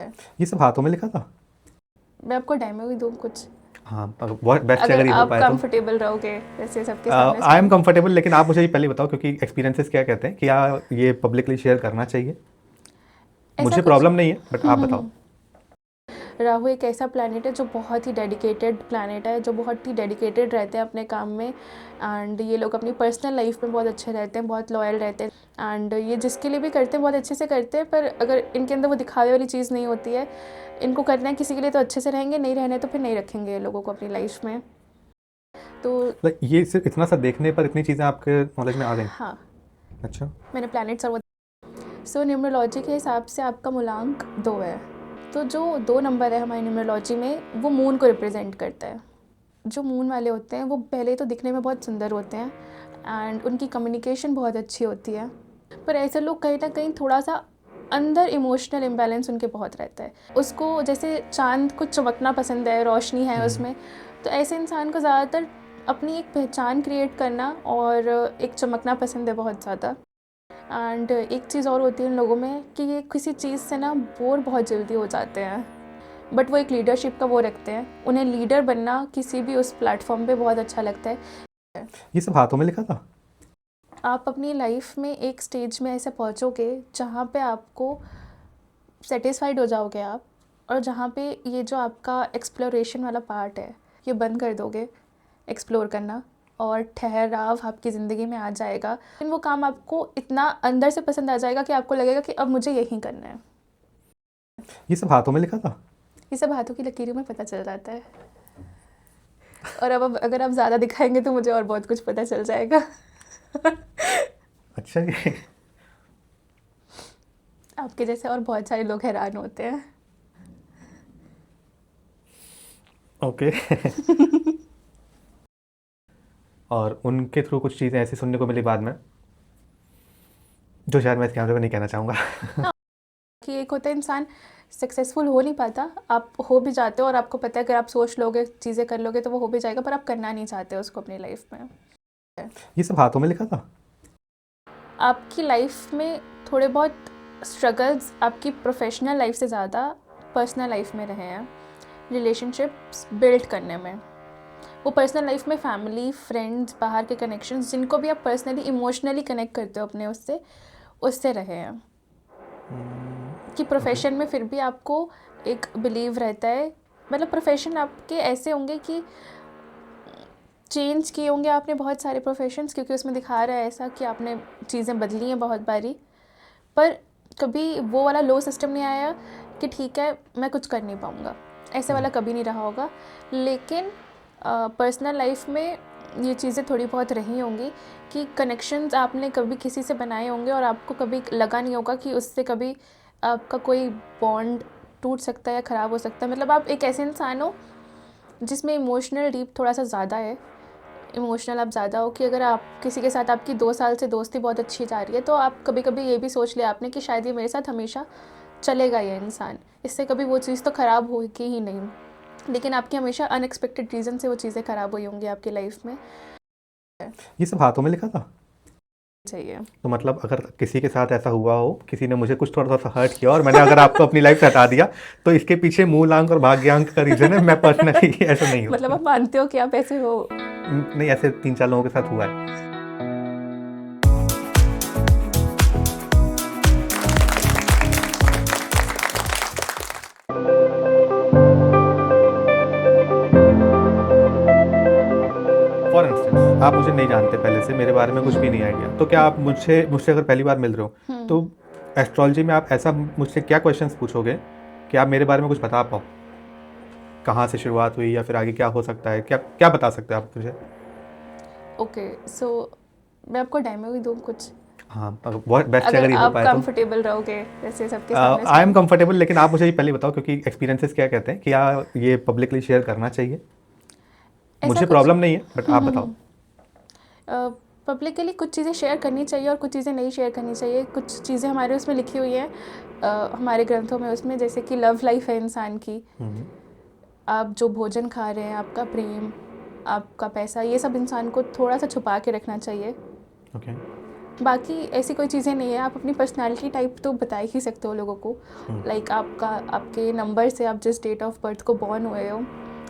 ये सब हाथों में लिखा था। मैं आपको डेमो भी दूँ कुछ, हाँ, बहुत बेस्ट अगर अगर ये हो आप पाए तो। कंफर्टेबल रहोगे वैसे सबके सामने आई एम स्टार्ट। कंफर्टेबल, लेकिन आप मुझे ये पहले बताओ, क्योंकि एक्सपीरियंसेस क्या कहते हैं कि ये पब्लिकली शेयर करना चाहिए। ऐसा मुझे कुछ। प्रॉब्लम नहीं है, बट आप बताओ। राहु एक ऐसा प्लैनेट है जो बहुत ही डेडिकेटेड प्लैनेट है, जो बहुत ही डेडिकेटेड रहते हैं अपने काम में। एंड ये लोग अपनी पर्सनल लाइफ में बहुत अच्छे रहते हैं, बहुत लॉयल रहते हैं। एंड ये जिसके लिए भी करते हैं बहुत अच्छे से करते हैं, पर अगर इनके अंदर वो दिखावे वाली चीज़ नहीं होती है, इनको करना है किसी के लिए तो अच्छे से रहेंगे, नहीं रहने तो फिर नहीं रखेंगे ये लोगों को अपनी लाइफ में। तो लाइक ये सिर्फ इतना सा देखने पर इतनी चीज़ें आपके नॉलेज में आ गई। हाँ, अच्छा। मैंने प्लैनेट्स और वो। सो न्यूमरोलॉजी के हिसाब से आपका मूलांक 2 है। तो जो 2 नंबर है हमारी न्यूमरोलॉजी में, वो मून को रिप्रेजेंट करता है। जो मून वाले होते हैं वो पहले तो दिखने में बहुत सुंदर होते हैं एंड उनकी कम्युनिकेशन बहुत अच्छी होती है, पर ऐसे लोग कहीं ना कहीं थोड़ा सा अंदर इमोशनल इम्बैलेंस उनके बहुत रहता है। उसको जैसे चांद को चमकना पसंद है, रोशनी है उसमें, तो ऐसे इंसान को ज़्यादातर अपनी एक पहचान क्रिएट करना और एक चमकना पसंद है बहुत ज़्यादा। एंड एक चीज़ और होती है इन लोगों में कि ये किसी चीज़ से ना बोर बहुत जल्दी हो जाते हैं, बट वो एक लीडरशिप का वो रखते हैं। उन्हें लीडर बनना किसी भी उस प्लेटफॉर्म पे बहुत अच्छा लगता है। ये सब हाथों में लिखा था। आप अपनी लाइफ में एक स्टेज में ऐसे पहुंचोगे जहाँ पे आपको सेटिस्फाइड हो जाओगे आप, और जहाँ पे ये जो आपका एक्सप्लोरेशन वाला पार्ट है ये बंद कर दोगे एक्सप्लोर करना, और ठहराव आपकी ज़िंदगी में आ जाएगा। लेकिन वो काम आपको इतना अंदर से पसंद आ जाएगा कि आपको लगेगा कि अब मुझे यही करना है। ये सब हाथों में लिखा था। ये सब हाथों की लकीरों में पता चल जाता है, और अब अगर आप ज़्यादा दिखाएंगे तो मुझे और बहुत कुछ पता चल जाएगा। अच्छा जी। आपके जैसे और बहुत सारे लोग हैरान होते हैं। ओके। और उनके थ्रू कुछ चीज़ें ऐसी सुनने को मिली बाद में, जो शायद मैं इस कैमरे में नहीं कहना चाहूँगा। कि एक होता है इंसान सक्सेसफुल हो नहीं पाता, आप हो भी जाते हो और आपको पता है अगर आप सोच लोगे चीज़ें कर लोगे तो वो हो भी जाएगा, पर आप करना नहीं चाहते उसको अपनी लाइफ में। ये सब हाथों में लिखा था। आपकी लाइफ में थोड़े बहुत स्ट्रगल्स आपकी प्रोफेशनल लाइफ से ज़्यादा पर्सनल लाइफ में रहे हैं, रिलेशनशिप्स बिल्ड करने में। वो पर्सनल लाइफ में फैमिली, फ्रेंड्स, बाहर के कनेक्शंस, जिनको भी आप पर्सनली इमोशनली कनेक्ट करते हो अपने उससे रहे हैं। कि प्रोफेशन में फिर भी आपको एक बिलीव रहता है, मतलब प्रोफेशन आपके ऐसे होंगे कि चेंज किए होंगे आपने बहुत सारे प्रोफेशंस, क्योंकि उसमें दिखा रहा है ऐसा कि आपने चीज़ें बदली हैं बहुत बारी, पर कभी वो वाला लो सिस्टम नहीं आया कि ठीक है मैं कुछ कर नहीं पाऊँगा, ऐसे वाला कभी नहीं रहा होगा। लेकिन पर्सनल लाइफ में ये चीज़ें थोड़ी बहुत रही होंगी कि कनेक्शंस आपने कभी किसी से बनाए होंगे और आपको कभी लगा नहीं होगा कि उससे कभी आपका कोई बॉन्ड टूट सकता है या ख़राब हो सकता है। मतलब आप एक ऐसे इंसान हो जिसमें इमोशनल डीप थोड़ा सा ज़्यादा है, इमोशनल आप ज़्यादा हो कि अगर आप किसी के साथ आपकी 2 साल से दोस्ती बहुत अच्छी जा रही है तो आप कभी कभी ये भी सोच लिया आपने कि शायद ये मेरे साथ हमेशा चलेगा, ये इंसान, इससे कभी वो चीज़ तो ख़राब होगी ही नहीं, लेकिन आपकी हमेशा अनएक्सपेक्टेड रीज़न से वो चीज़ें ख़राब हुई होंगी आपकी लाइफ में। ये सब हाथों में लिखा था। चाहिए। तो मतलब अगर किसी के साथ ऐसा हुआ हो, किसी ने मुझे कुछ थोड़ा सा हर्ट किया और मैंने अगर आपको अपनी लाइफ से हटा दिया, तो इसके पीछे मूलांक और भाग्यांक का रीज़न है। मैं पर्सनली ऐसा नहीं हूँ। मतलब आप मानते हो कि आप ऐसे हो? नहीं, ऐसे 3-4 लोगों के साथ हुआ है। फॉर इंस्टेंस, आप मुझे नहीं जानते पहले से, मेरे बारे में कुछ भी नहीं आइडिया, तो क्या आप मुझसे अगर पहली बार मिल रहे हो तो एस्ट्रोलॉजी में आप ऐसा मुझसे क्या क्वेश्चंस पूछोगे कि आप मेरे बारे में कुछ बता पाओ? कहाँ से शुरुआत हुई या फिर आगे क्या हो सकता है, क्या क्या बता सकते हैं आप मुझे? ओके, सो मैं आपको डेमो भी दूँ कुछ, हाँ, बहुत बेस्ट अगर अगर ये हो आप पाए तो। कंफर्टेबल रहोगे वैसे सबके सामने आई एम स्टैंड। कंफर्टेबल, लेकिन आप मुझे ये पहले बताओ, क्योंकि एक्सपीरियंसेस क्या कहते हैं कि ये पब्लिकली शेयर करना चाहिए। ऐसा मुझे कुछ। प्रॉब्लम नहीं है, बट आप बताओ। पब्लिकली कुछ चीज़ें शेयर करनी चाहिए और कुछ चीज़ें नहीं शेयर करनी चाहिए। कुछ चीज़ें हमारे उसमें लिखी हुई हैं, हमारे ग्रंथों में, उसमें जैसे कि लव लाइफ है इंसान की, आप जो भोजन खा रहे हैं, आपका प्रेम, आपका पैसा, ये सब इंसान को थोड़ा सा छुपा के रखना चाहिए। ओके। बाकी ऐसी कोई चीज़ें नहीं है, आप अपनी पर्सनालिटी टाइप तो बता ही सकते हो लोगों को। लाइक आपके नंबर से, आप जिस डेट ऑफ बर्थ को बॉर्न हुए हो,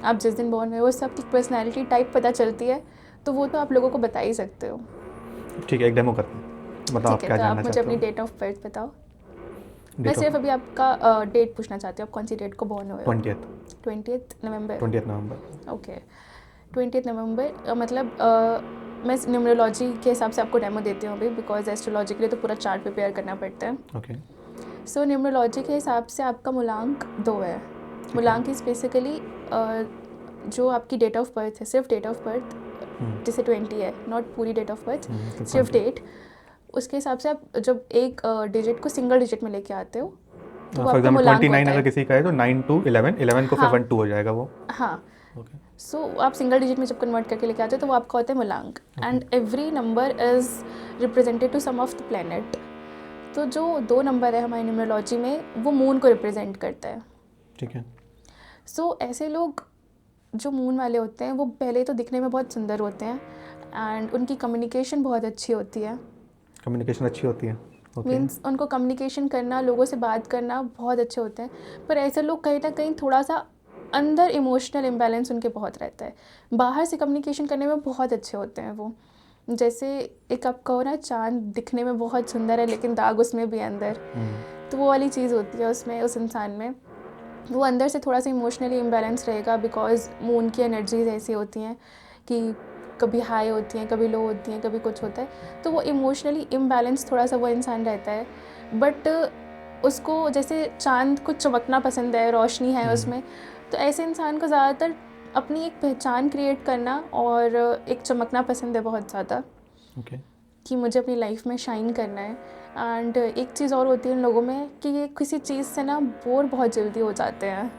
आप जिस दिन बॉर्न हुए हो, उससे आपकी पर्सनालिटी टाइप पता चलती है, तो वो तो आप लोगों को बता ही सकते हो। ठीक है, एक डेमो करते हैं, मतलब आप ठीक है, क्या तो जानना आप मुझे चाहते अपनी हो? डेट ऑफ बर्थ बताओ। मैं डेट सिर्फ ऑफ अभी आपका डेट पूछना चाहती हूँ, आप कौन सी डेट को बॉर्न हुए हो? 20th 20th नवंबर। 20th नवंबर। ओके, 20th नवंबर। मतलब मैं न्यूमरोलॉजी के हिसाब से आपको डेमो देती हूँ अभी, बिकॉज एस्ट्रोलॉजी के लिए तो पूरा चार्ट प्रिपेयर करना पड़ता है। ओके। सो न्यूमरोलॉजी के हिसाब से आपका मूलांक 2 है। मूलांक इस बेसिकली जो आपकी डेट ऑफ बर्थ है, सिर्फ डेट ऑफ बर्थ, जैसे 20 है, नॉट पूरी डेट ऑफ बर्थ, सिर्फ डेट, उसके हिसाब से आप जब एक डिजिट को सिंगल डिजिट में लेके आते हो तो वो फॉर आपका एग्जाम्पल मूलांक 29 होता अगर है। किसी का है तो 9 to 11, 11 को फिर हाँ 1 2 हो जाएगा वो। हाँ। ओके। सो आप सिंगल डिजिट में जब कन्वर्ट करके लेके आते हो तो वो आपका होता है मूलांक। And every number is represented to some of the planet. तो जो 2 नंबर है हमारी न्यूमरोलॉजी में, वो मून को रिप्रेजेंट करता है। ठीक है। सो ऐसे लोग जो मून वाले होते हैं वो पहले तो दिखने में बहुत सुंदर होते हैं, एंड उनकी कम्युनिकेशन बहुत अच्छी होती है। कम्युनिकेशन अच्छी होती है। ओके। मीन्स उनको कम्युनिकेशन करना, लोगों से बात करना बहुत अच्छे होते हैं। पर ऐसे लोग कहीं ना कहीं थोड़ा सा अंदर इमोशनल इम्बैलेंस उनके बहुत रहता है। बाहर से कम्युनिकेशन करने में बहुत अच्छे होते हैं वो। जैसे एक आप कहो ना, चांद दिखने में बहुत सुंदर है लेकिन दाग उसमें भी अंदर, तो वो वाली चीज़ होती है उसमें, उस इंसान में। वो अंदर से थोड़ा सा इमोशनली इम्बैलेंस रहेगा, बिकॉज मून की एनर्जीज ऐसी होती हैं कि कभी हाई होती हैं, कभी लो होती हैं, कभी कुछ होता है, तो वो इमोशनली इम्बैलेंस थोड़ा सा वो इंसान रहता है। बट उसको जैसे चांद को चमकना पसंद है, रोशनी है उसमें, तो ऐसे इंसान को ज़्यादातर अपनी एक पहचान क्रिएट करना और एक चमकना पसंद है बहुत ज़्यादा, ओके। कि मुझे अपनी लाइफ में शाइन करना है। एंड एक चीज़ और होती है उन लोगों में कि ये किसी चीज़ से ना बोर बहुत जल्दी हो जाते हैं।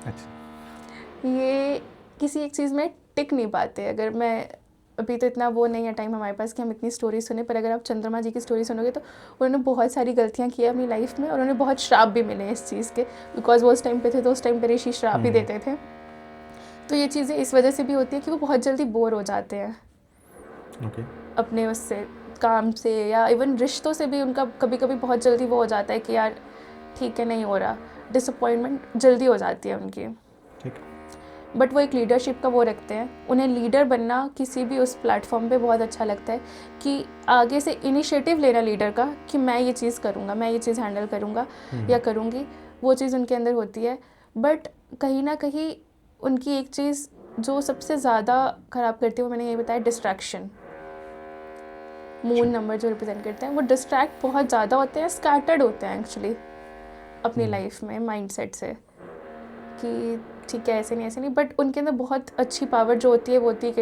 अच्छा। ये किसी एक चीज़ में टिक नहीं पाते। अगर मैं अभी तो इतना वो नहीं है टाइम हमारे पास कि हम इतनी स्टोरी सुने, पर अगर आप चंद्रमा जी की स्टोरी सुनोगे तो उन्होंने बहुत सारी गलतियाँ की है अपनी लाइफ में, और उन्हें बहुत श्राप भी मिले हैं इस चीज़ के, बिकॉज वो उस टाइम पे थे तो उस टाइम पे ऋषि श्राप ही देते थे। तो ये चीज़ें इस वजह से भी होती है कि वो बहुत जल्दी बोर हो जाते हैं ओके। अपने उससे, काम से, या इवन रिश्तों से भी उनका कभी कभी बहुत जल्दी वो हो जाता है कि यार ठीक है नहीं हो रहा, डिसअपॉइंटमेंट जल्दी हो जाती है उनकी। ठीक। बट वो एक लीडरशिप का वो रखते हैं, उन्हें लीडर बनना किसी भी उस प्लेटफॉर्म पे बहुत अच्छा लगता है, कि आगे से इनिशिएटिव लेना लीडर का, कि मैं ये चीज़ करूँगा, मैं ये चीज़ हैंडल करूँगा या करूँगी, वो चीज़ उनके अंदर होती है। बट कहीं ना कहीं उनकी एक चीज़ जो सबसे ज़्यादा ख़राब करती है, वो मैंने ये बताया, डिस्ट्रैक्शन। मून नंबर जो रिप्रेजेंट करते हैं वो डिस्ट्रैक्ट बहुत ज़्यादा होते हैं, स्कैटर्ड होते हैं एक्चुअली अपनी लाइफ में माइंडसेट से, कि ठीक है ऐसे नहीं, बट उनके अंदर बहुत अच्छी पावर जो होती है वो होती है एक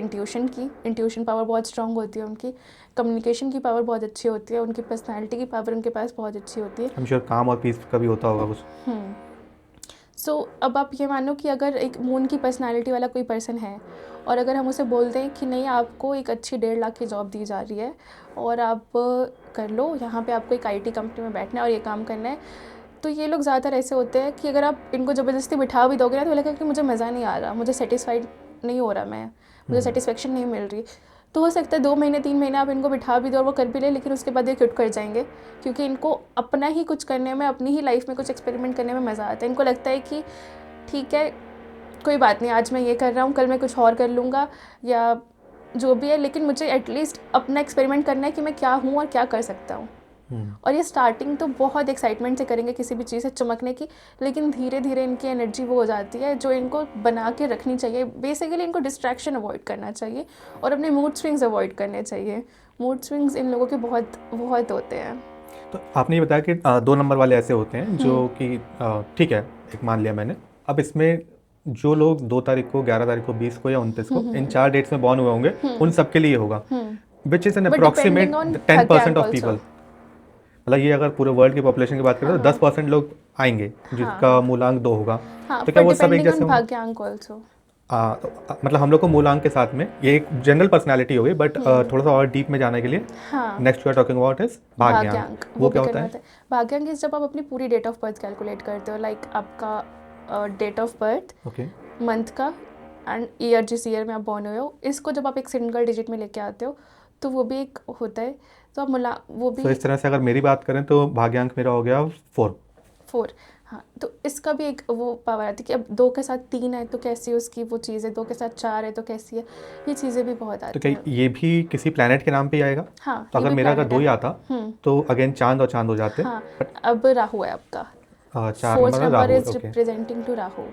इंट्यूशन पावर बहुत स्ट्रांग होती है उनकी, कम्युनिकेशन की पावर बहुत अच्छी होती है, उनकी पर्सनैलिटी की पावर उनके पास बहुत अच्छी होती है। हम श्योर काम और पीस का भी होता होगा कुछ। सो अब आप ये मानो कि अगर एक मून की पर्सनालिटी वाला कोई पर्सन है, और अगर हम उसे बोल दें कि नहीं आपको एक अच्छी 1.5 लाख की जॉब दी जा रही है और आप कर लो, यहाँ पे आपको एक IT कंपनी में बैठना है और ये काम करना है, तो ये लोग ज़्यादातर ऐसे होते हैं कि अगर आप इनको ज़बरदस्ती बिठा भी दोगे ना तो लगेगा कि मुझे मज़ा नहीं आ रहा, मुझे सेटिस्फाइड नहीं हो रहा, मुझे सेटिस्फेक्शन नहीं मिल रही। तो हो सकता है 2 महीने 3 महीने आप इनको बिठा भी दो और वो कर भी ले, लेकिन उसके बाद ये क्विट कर जाएंगे, क्योंकि इनको अपना ही कुछ करने में, अपनी ही लाइफ में कुछ एक्सपेरिमेंट करने में मज़ा आता है। इनको लगता है कि ठीक है कोई बात नहीं, आज मैं ये कर रहा हूँ, कल मैं कुछ और कर लूँगा या जो भी है, लेकिन मुझे एटलीस्ट अपना एक्सपेरिमेंट करना है कि मैं क्या हूँ और क्या कर सकता हूँ। और ये स्टार्टिंग तो बहुत एक्साइटमेंट से करेंगे किसी भी चीज़ से चमकने की, लेकिन धीरे धीरे इनकी एनर्जी वो हो जाती है जो इनको बना के रखनी चाहिए। बेसिकली इनको डिस्ट्रैक्शन अवॉइड करना चाहिए और अपने मूड स्विंग्स अवॉइड करने चाहिए। मूड स्विंग्स इन लोगों के बहुत बहुत होते हैं। तो आपने ये बताया कि 2 नंबर वाले ऐसे होते हैं जो कि ठीक है, एक मान लिया मैंने। अब इसमें जो लोग 2 तारीख को, 11 तारीख को, 20 को या 29 को इन 4 डेट्स में बॉर्न हुए होंगे, उन सब के लिए होगा, which is an approximate 10% of people. मतलब ये अगर पूरे वर्ल्ड की पॉपुलेशन की बात करें तो 10% लोग आएंगे जिसका मूलांक 2 होगा। तो क्या वो सब एक जैसे होंगे? भाग्यांक आल्सो। मतलब हम लोग को मूलांक के साथ में ये एक जनरल पर्सनालिटी हो गई, बट थोड़ा सा और डीप में जाने के लिए next you are talking about is भाग्यांक। वो क्या होता है? भाग्यांक इज जब आप अपनी पूरी डेट ऑफ बर्थ कैलकुलेट करते हो, लाइक आपका डेट ऑफ बर्थ, मंथ का एंड ईयर, जिस ईयर में आप बॉर्न हुए हो, इसको जब आप एक सिंगल डिजिट में लेके आते हो तो वो भी एक होता है। तो आप वो भी तो इस तरह से अगर मेरी बात करें तो भाग्यांक मेरा हो गया 4। 4। हाँ, तो इसका भी एक वो पावर आती है कि अब 2 के साथ 3 है तो कैसी है उसकी वो चीज़ है, 2 के साथ 4 है तो कैसी है, ये चीज़ें भी बहुत तो आती क्या हैं। ये भी किसी प्लैनेट के नाम पे ही आएगा? हाँ, तो ये अगर भी मेरा अगर प्लैनेट 2 ही है। आता तो अगेन चांद और चांद हो जाते। हाँ, अब राहु है आपका। 4 4th number number Rahu, is okay. Representing to Rahu.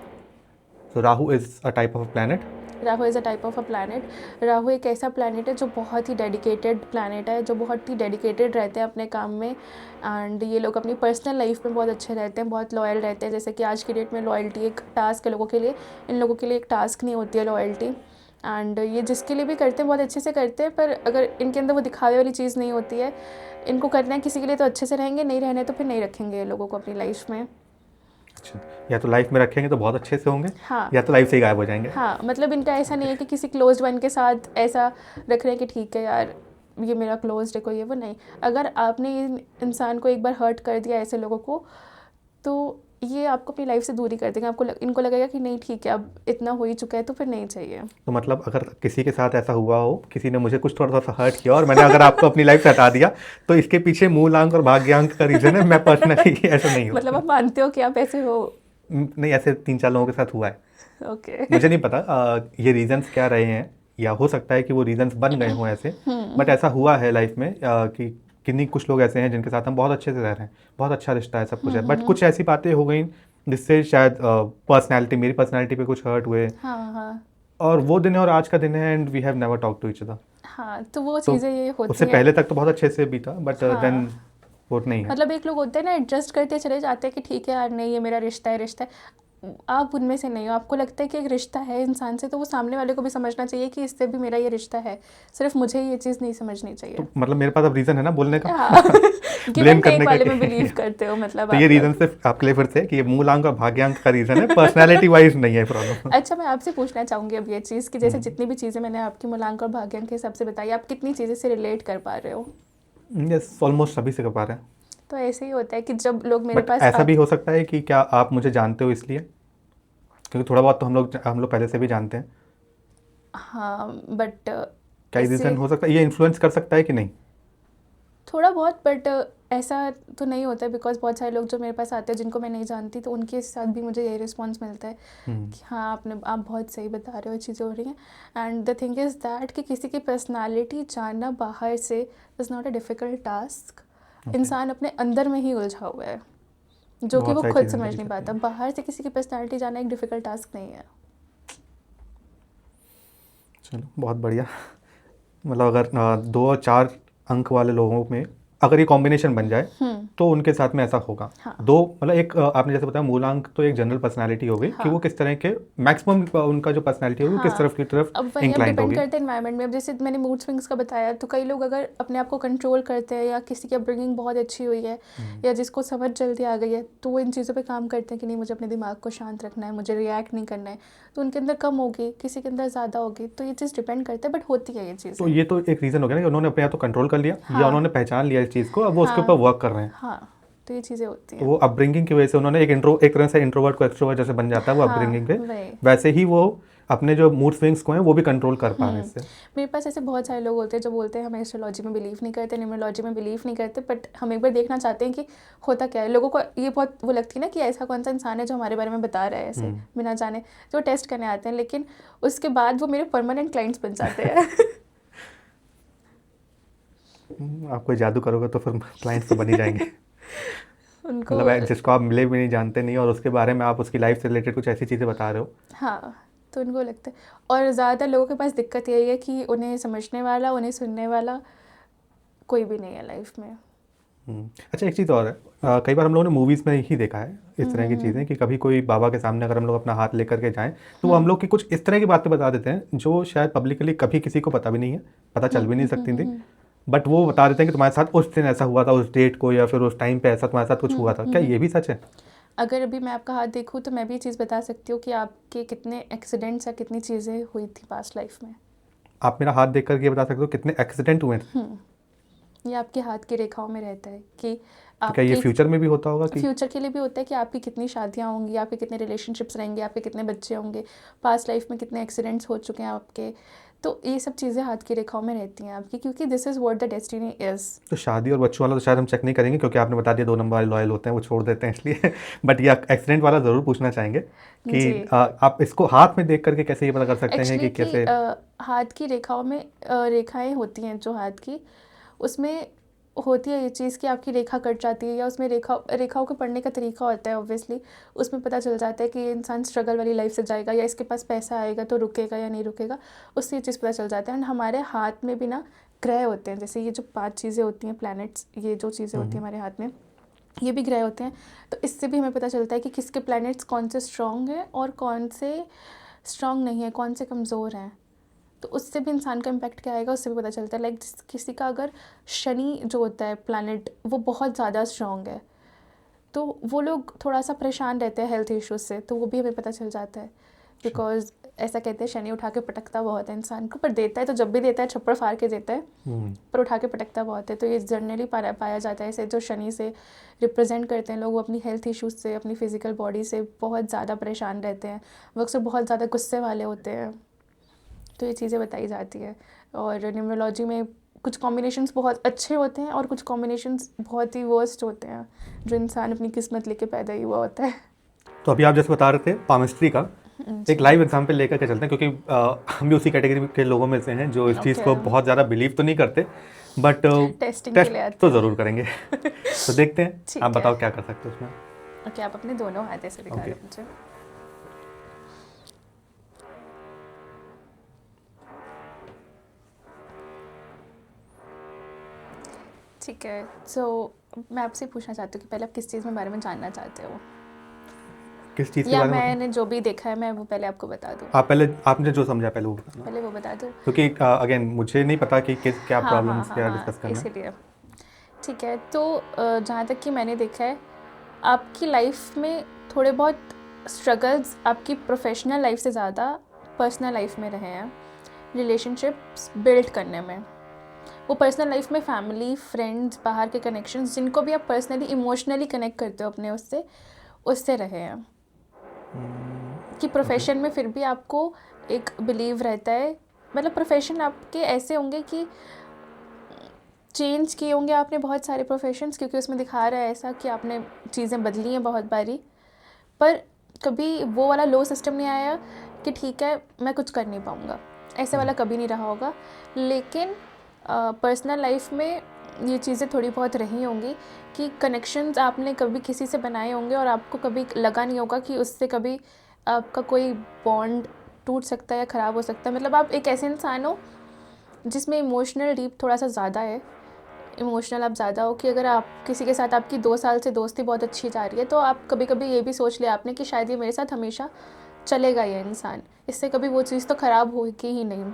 तो Rahu is a type of planet. Rahu is a type of a planet. Rahu एक ऐसा प्लैनेट है जो बहुत ही डेडिकेटेड प्लैनेट है, जो बहुत ही डेडिकेटेड रहते हैं अपने काम में। एंड ये लोग अपनी पर्सनल लाइफ में बहुत अच्छे रहते हैं, बहुत लॉयल रहते हैं। जैसे कि आज की डेट में लॉयल्टी एक टास्क है लोगों के लिए, इन लोगों के लिए एक टास्क नहीं होती है लॉयल्टी। एंड ये जिसके लिए भी करते हैं बहुत अच्छे से करते हैं, पर अगर इनके अंदर वो दिखावे वाली चीज़ नहीं होती है, इनको करना है किसी के लिए तो अच्छे से रहेंगे, नहीं रहने तो फिर नहीं रखेंगे ये लोगों को अपनी लाइफ में। अच्छा, या तो लाइफ में रखेंगे तो बहुत अच्छे से होंगे, हाँ, या तो लाइफ से ही गायब हो जाएंगे। हाँ, मतलब इनका ऐसा नहीं है कि किसी क्लोज्ड वन के साथ ऐसा रख रहे हैं कि ठीक है यार ये मेरा क्लोज्ड है कोई, ये वो नहीं। अगर आपने इंसान को एक बार हर्ट कर दिया ऐसे लोगों को, तो ये आपको अपनी लाइफ से दूरी कर देंगे। आपको इनको लगेगा कि नहीं ठीक है अब इतना हो ही चुका है तो फिर नहीं चाहिए। तो मतलब अगर किसी के साथ ऐसा हुआ हो, किसी ने मुझे कुछ थोड़ा सा हर्ट किया और मैंने अगर आपको अपनी लाइफ से हटा दिया, तो इसके पीछे मूलांक और भाग्यांक का रीजन है, मैं पर्सनली ऐसा नहीं हूँ। मतलब आप मानते हो कि आप ऐसे हो? नहीं, ऐसे 3-4 लोगों के साथ हुआ है। ओके। मुझे नहीं पता ये रीजंस क्या रहे हैं, या हो सकता है कि वो रीजंस बन गए हों ऐसे, बट ऐसा हुआ है लाइफ में कि किन्हीं कुछ लोग ऐसे हैं जिनके साथ हम बहुत अच्छे से रह रहे हैं, बहुत अच्छा रिश्ता है, सब कुछ है, बट कुछ ऐसी बातें हो गई जिससे शायद मेरी पर्सनैलिटी पे कुछ हर्ट हुए, हाँ, हाँ, और वो दिन है और आज का दिन है, and we have never talk to each other. हाँ, तो वो तो चीज़ें ये होती उससे हैं। पहले तक तो बहुत अच्छे से भी था, बट देन हाँ, वो नहीं है। मतलब एक लोग होते हैं ना एडजस्ट करते चले जाते हैं कि ठीक है यार नहीं ये मेरा रिश्ता है, रिश्ता है। आप उनमें से नहीं हो। आपको लगता है कि एक रिश्ता है इंसान से, तो वो सामने वाले को भी समझना चाहिए कि इससे भी मेरा ये रिश्ता है, सिर्फ मुझे ये चीज़ नहीं समझनी चाहिए। तो मतलब मेरे पास अब रीज़न है ना बोलने का। हाँ। गिव ब्लेम एंड टेक करने का वाले में बिलीव करते हो मतलब तो आप ये लोग। रीज़न सिर्फ आपके लिए फिर से कि ये मूलांक और भाग्यांक का रीज़न है, पर्सनैलिटी वाइज नहीं है प्रॉब्लम। अच्छा, मैं आपसे पूछना चाहूँगी अब ये चीज़ कि जैसे जितनी भी चीज़ें मैंने आपकी मूलांक और भाग्यांक के हिसाब से बताई, आप कितनी चीज़ें से रिलेट कर पा रहे हो? यस, ऑलमोस्ट सभी से कर पा रहे हैं। तो ऐसे ही होता है कि जब लोग मेरे बट पास ऐसा भी हो सकता है कि क्या आप मुझे जानते हो इसलिए, क्योंकि थोड़ा बहुत तो हम लोग पहले से भी जानते हैं। हाँ, बट क्या ये ऐसे रीज़न हो सकता है, ये इन्फ्लुएंस कर सकता है कि नहीं? थोड़ा बहुत, बट ऐसा तो नहीं होता है बिकॉज बहुत सारे लोग जो मेरे पास आते हैं जिनको मैं नहीं जानती, तो उनके साथ भी मुझे यही रिस्पॉन्स मिलता है कि हाँ आप बहुत सही बता रहे हो, ये चीज़ें हो रही हैं। And the thing is that कि किसी की पर्सनालिटी जानना बाहर से is not a difficult task. इंसान अपने अंदर में ही उलझा हुआ है, जो कि बहुत वो सारी खुद चीज़ें समझ करी नहीं सकती पाता। हैं। बाहर से किसी की पर्सनालिटी जानना एक डिफ़िकल्ट टास्क नहीं है। चलो बहुत बढ़िया। मतलब अगर 2 और 4 अंक वाले लोगों में अगर ये कॉम्बिनेशन बन जाए तो उनके साथ में ऐसा होगा। हाँ। 2 मतलब एक आपने जैसे बताया मूलांक तो एक जनरल पर्सनालिटी हो गई कि हाँ। वो किस तरह के मैक्सिमम उनका जो पर्सनालिटी होगी वो किस हाँ, तरफ की तरफ अब वही अब इंक्लाइंड डिपेंड होगी। करता है एनवायरनमेंट में। अब जैसे मैंने मूड स्विंग्स का बताया, तो कई लोग अगर अपने आप को कंट्रोल करते हैं या किसी की अपब्रिंगिंग बहुत अच्छी हुई है या जिसको समझ जल्दी आ गई है, तो वो इन चीज़ों पे काम करते हैं कि नहीं मुझे अपने दिमाग को शांत रखना है, मुझे रिएक्ट नहीं करना है, तो उनके अंदर कम होगी, किसी के अंदर ज़्यादा होगी। तो ये चीज़ डिपेंड करता है, बट होती है ये चीज़। तो ये तो एक रीज़न हो गया ना कि उन्होंने अपने आप को कंट्रोल कर लिया, या हाँ। उन्होंने पहचान लिया इस चीज़ को, अब वो उसके हाँ। ऊपर वर्क कर रहे हैं। हाँ, तो ये चीज़ें होती तो हैं। वो अपब्रिंगिंग की वजह से उन्होंने एक तरह से इंट्रोवर्ट को एक्सट्रोवर्ट जैसे बन जाता है वो हाँ, अपब्रिंगिंग पे, वही। वैसे ही वो अपने जो मूड स्विंग्स को हैं वो भी कंट्रोल कर पा रहे हैं इससे। मेरे पास ऐसे बहुत सारे लोग होते हैं जो बोलते हैं हम एस्ट्रोलॉजी में बिलीव नहीं करते, न्यूमरोलॉजी में बिलीव नहीं करते, बट हम एक बार देखना चाहते हैं कि होता क्या है। लोगों को ये बहुत वो लगती है ना कि ऐसा कौन सा इंसान है जो हमारे बारे में बता रहा है ऐसे बिना जाने, जो टेस्ट करने आते हैं, लेकिन उसके बाद वो मेरे परमानेंट क्लाइंट्स बन जाते हैं। आप कोई जादू करोगे तो फिर क्लाइंट्स तो बन ही जाएंगे। उनको मतलब जिसको आप मिले भी नहीं, जानते नहीं, और उसके बारे में आप उसकी लाइफ से रिलेटेड कुछ ऐसी चीज़ें बता रहे हो। हाँ, तो उनको लगता है। और ज़्यादातर लोगों के पास दिक्कत यही है कि उन्हें समझने वाला, उन्हें सुनने वाला कोई भी नहीं है लाइफ में। अच्छा, एक चीज़ और है, कई बार हम लोगों ने मूवीज़ में ही देखा है इस तरह की चीज़ें कि कभी कोई बाबा के सामने अगर हम लोग अपना हाथ लेकर के जाएं तो वो हम लोग की कुछ इस तरह की बातें बता देते हैं जो शायद पब्लिकली कभी किसी को पता भी नहीं है, पता चल भी नहीं सकती थी, बट वो बता देते हैं कि तुम्हारे साथ उस दिन ऐसा हुआ था, उस डेट को, या फिर उस टाइम पे ऐसा तुम्हारे साथ कुछ हुआ था। क्या ये भी सच है? अगर अभी मैं आपका हाथ देखूँ तो मैं भी ये चीज़ बता सकती हूँ कि आपके कितने एक्सीडेंट्स या कितनी चीज़ें हुई थी पास्ट लाइफ में। आप मेरा हाथ देख कर ये बता सकते हो कितने एक्सीडेंट हुए थे? ये आपके हाथ की रेखाओं में रहता है कि तो क्या ये आपकी फ्यूचर में भी होता होगा कि फ्यूचर के लिए भी होता है कि आपकी कितनी शादियाँ होंगी, आपके कितने रिलेशनशिप्स रहेंगे, आपके कितने बच्चे होंगे, पास्ट लाइफ में कितने एक्सीडेंट्स हो चुके हैं आपके। तो ये सब चीज़ें हाथ की रेखाओं में रहती हैं आपकी, क्योंकि this is what the destiny is. तो शादी और बच्चों वाला तो शायद हम चेक नहीं करेंगे, क्योंकि आपने बता दिया 2 नंबर वाले लॉयल होते हैं, वो छोड़ देते हैं इसलिए बट ये एक्सीडेंट वाला ज़रूर पूछना चाहेंगे कि जी। आप इसको हाथ में देख करके कैसे ये पता कर सकते हैं कि एक्चुअली कैसे। हाथ की रेखाओं में रेखाएं होती हैं जो हाथ की, उसमें होती है ये चीज़ कि आपकी रेखा कट जाती है, या उसमें रेखाओं को पढ़ने का तरीका होता है ऑब्वियसली। उसमें पता चल जाता है कि ये इंसान स्ट्रगल वाली लाइफ से जाएगा, या इसके पास पैसा आएगा तो रुकेगा या नहीं रुकेगा, उससे ये चीज़ पता चल जाता है। एंड हमारे हाथ में भी ना ग्रह होते हैं, जैसे ये जो 5 चीज़ें होती हैं प्लैनेट्स, ये जो चीज़ें होती हैं हमारे हाथ में, ये भी ग्रह होते हैं। तो इससे भी हमें पता चलता है कि किसके प्लैनेट्स कौन से स्ट्रॉन्ग हैं और कौन से स्ट्रॉन्ग नहीं है, कौन से कमज़ोर हैं। तो उससे भी इंसान का इम्पैक्ट क्या आएगा उससे भी पता चलता है। लाइक किसी का अगर शनि जो होता है प्लैनेट, वो बहुत ज़्यादा स्ट्रॉन्ग है, तो वो लोग थोड़ा सा परेशान रहते हैं हेल्थ इश्यूज से, तो वो भी हमें पता चल जाता है। बिकॉज ऐसा कहते हैं शनि उठा के पटकता बहुत है इंसान को, पर देता है तो जब भी देता है छप्पड़ फाड़ के देता है, पर उठा के पटकता बहुत है। तो ये जनरली पाया जाता है, इसे जो शनि से रिप्रेजेंट करते हैं लोग, वो अपनी हेल्थ इश्यूज से, अपनी फिजिकल बॉडी से बहुत ज़्यादा परेशान रहते हैं, वो अक्सर बहुत ज़्यादा गुस्से वाले होते हैं। तो ये चीज़ें बताई जाती है। और न्यूमरोलॉजी में कुछ कॉम्बिनेशंस बहुत अच्छे होते हैं और कुछ कॉम्बिनेशंस बहुत ही वर्स्ट होते हैं, जो इंसान अपनी किस्मत लेके पैदा ही हुआ होता है। तो अभी आप जैसे बता रहे थे पामिस्ट्री का एक लाइव एग्जांपल लेकर के चलते हैं, क्योंकि हम भी उसी कैटेगरी के लोगों में से हैं जो इस चीज़ को बहुत ज़्यादा बिलीव तो नहीं करते, बट टेस्टिंग के लिए टेस्ट आते तो ज़रूर करेंगे तो देखते हैं, ठीक आप है। बताओ क्या कर सकते हो उसमें। ओके, आप अपने दोनों हाथ ऐसे दिखा Okay. रहे मुझे। ठीक है, सो मैं आपसे पूछना चाहती हूँ कि पहले आप किस चीज़ में बारे में जानना चाहते हो, किस चीज़ के या बारे में मैंने जो भी देखा है मैं वो पहले आपको बता दूँ? आप पहले आपने जो समझा पहले वो बताना, पहले वो बता दूँ। क्योंकि अगेन मुझे नहीं पता कि क्या प्रॉब्लम्स क्या डिस्कस करना है। इसीलिए ठीक है। तो जहाँ तक कि मैंने देखा है, आपकी लाइफ में थोड़े बहुत स्ट्रगल्स आपकी प्रोफेशनल लाइफ से ज़्यादा पर्सनल लाइफ में रहे हैं, रिलेशनशिप्स बिल्ड करने में। वो पर्सनल लाइफ में फैमिली, फ्रेंड्स, बाहर के कनेक्शंस, जिनको भी आप पर्सनली इमोशनली कनेक्ट करते हो अपने उससे रहे हैं। कि प्रोफेशन में फिर भी आपको एक बिलीव रहता है, मतलब प्रोफेशन आपके ऐसे होंगे कि चेंज किए होंगे आपने बहुत सारे प्रोफेशंस, क्योंकि उसमें दिखा रहा है ऐसा कि आपने चीज़ें बदली हैं बहुत बारी, पर कभी वो वाला लो सिस्टम नहीं आया कि ठीक है मैं कुछ कर नहीं पाऊँगा, ऐसे वाला कभी नहीं रहा होगा। लेकिन पर्सनल लाइफ में ये चीज़ें थोड़ी बहुत रही होंगी कि कनेक्शंस आपने कभी किसी से बनाए होंगे और आपको कभी लगा नहीं होगा कि उससे कभी आपका कोई बॉन्ड टूट सकता है या ख़राब हो सकता है। मतलब आप एक ऐसे इंसान हो जिसमें इमोशनल डीप थोड़ा सा ज़्यादा है, इमोशनल आप ज़्यादा हो, कि अगर आप किसी के साथ आपकी 2 साल से दोस्ती बहुत अच्छी जा रही है, तो आप कभी कभी ये भी सोच लिया आपने कि शायद ये मेरे साथ हमेशा चलेगा ये इंसान, इससे कभी वो चीज़ तो ख़राब होगी ही नहीं।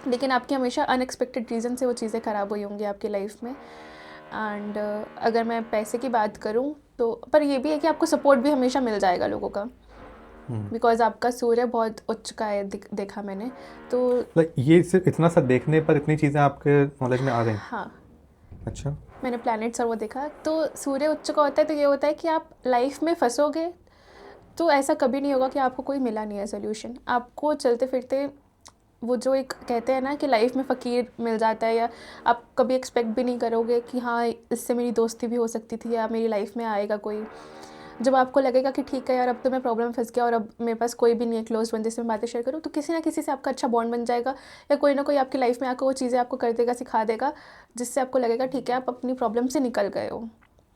लेकिन आपकी हमेशा अनएक्सपेक्टेड रीज़न से वो चीज़ें ख़राब हुई होंगी आपकी लाइफ में। एंड अगर मैं पैसे की बात करूँ तो, पर ये भी है कि आपको सपोर्ट भी हमेशा मिल जाएगा लोगों का, बिकॉज आपका सूर्य बहुत उच्च का है, देखा मैंने तो। ये सिर्फ इतना सा देखने पर इतनी चीज़ें आपके नॉलेज में आ गई? हाँ, अच्छा, मैंने प्लैनेट्स और वो देखा, तो सूर्य उच्च का होता है, तो ये होता है कि आप लाइफ में फंसोगे तो ऐसा कभी नहीं होगा कि आपको कोई मिला नहीं है सोल्यूशन। आपको चलते फिरते वो जो एक कहते हैं ना कि लाइफ में फ़कीर मिल जाता है, या आप कभी एक्सपेक्ट भी नहीं करोगे कि हाँ इससे मेरी दोस्ती भी हो सकती थी, या मेरी लाइफ में आएगा कोई। जब आपको लगेगा कि ठीक है यार अब तो मैं प्रॉब्लम फंस गया और अब मेरे पास कोई भी नहीं है क्लोज बंदे से मैं बातें शेयर करूँ, तो किसी ना किसी से आपका अच्छा बॉन्ड बन जाएगा, या कोई ना कोई आपकी लाइफ में आकर वो चीज़ें आपको कर देगा, सिखा देगा, जिससे आपको लगेगा ठीक है आप अपनी प्रॉब्लम से निकल गए हो।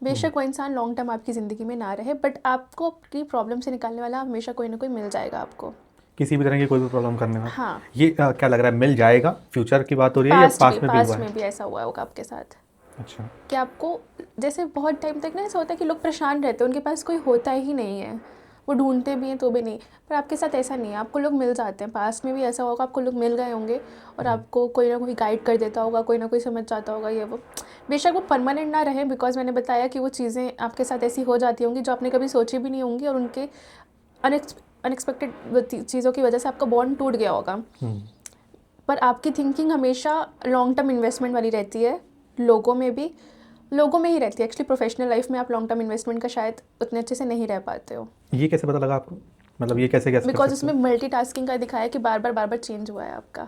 बेशक वो इंसान लॉन्ग टर्म आपकी ज़िंदगी में ना रहे, बट आपको अपनी प्रॉब्लम से निकालने वाला हमेशा कोई ना कोई मिल जाएगा आपको, किसी भी तरह की कोई भी प्रॉब्लम करने में। हाँ। ये क्या लग रहा है, मिल जाएगा? फ्यूचर की बात हो रही है या पास्ट में भी हुआ है? में भी ऐसा हुआ होगा आपके साथ। अच्छा, कि आपको जैसे बहुत टाइम तक ना ऐसा होता है कि लोग परेशान रहते हैं, उनके पास कोई होता ही नहीं है, वो ढूंढते भी हैं तो भी नहीं, पर आपके साथ ऐसा नहीं है, आपको लोग मिल जाते हैं। पास्ट में भी ऐसा होगा, आपको लोग मिल गए होंगे और आपको कोई ना कोई गाइड कर देता होगा, कोई ना कोई समझ जाता होगा ये वो। बेशक वो परमानेंट ना रहे, बिकॉज मैंने बताया कि वो चीज़ें आपके साथ ऐसी हो जाती होंगी जो आपने कभी सोची भी नहीं होंगी, और उनके अनएक्सपेक्टेड चीज़ों की वजह से आपका बॉन्ड टूट गया होगा। पर आपकी थिंकिंग हमेशा लॉन्ग टर्म इन्वेस्टमेंट वाली रहती है, लोगों में ही रहती है। एक्चुअली प्रोफेशनल लाइफ में आप लॉन्ग टर्म इन्वेस्टमेंट का शायद उतने अच्छे से नहीं रह पाते हो। ये कैसे पता लगा आपको? मतलब ये कैसे बिकॉज उसमें मल्टीटास्किंग का दिखाया है कि बार बार चेंज हुआ है आपका।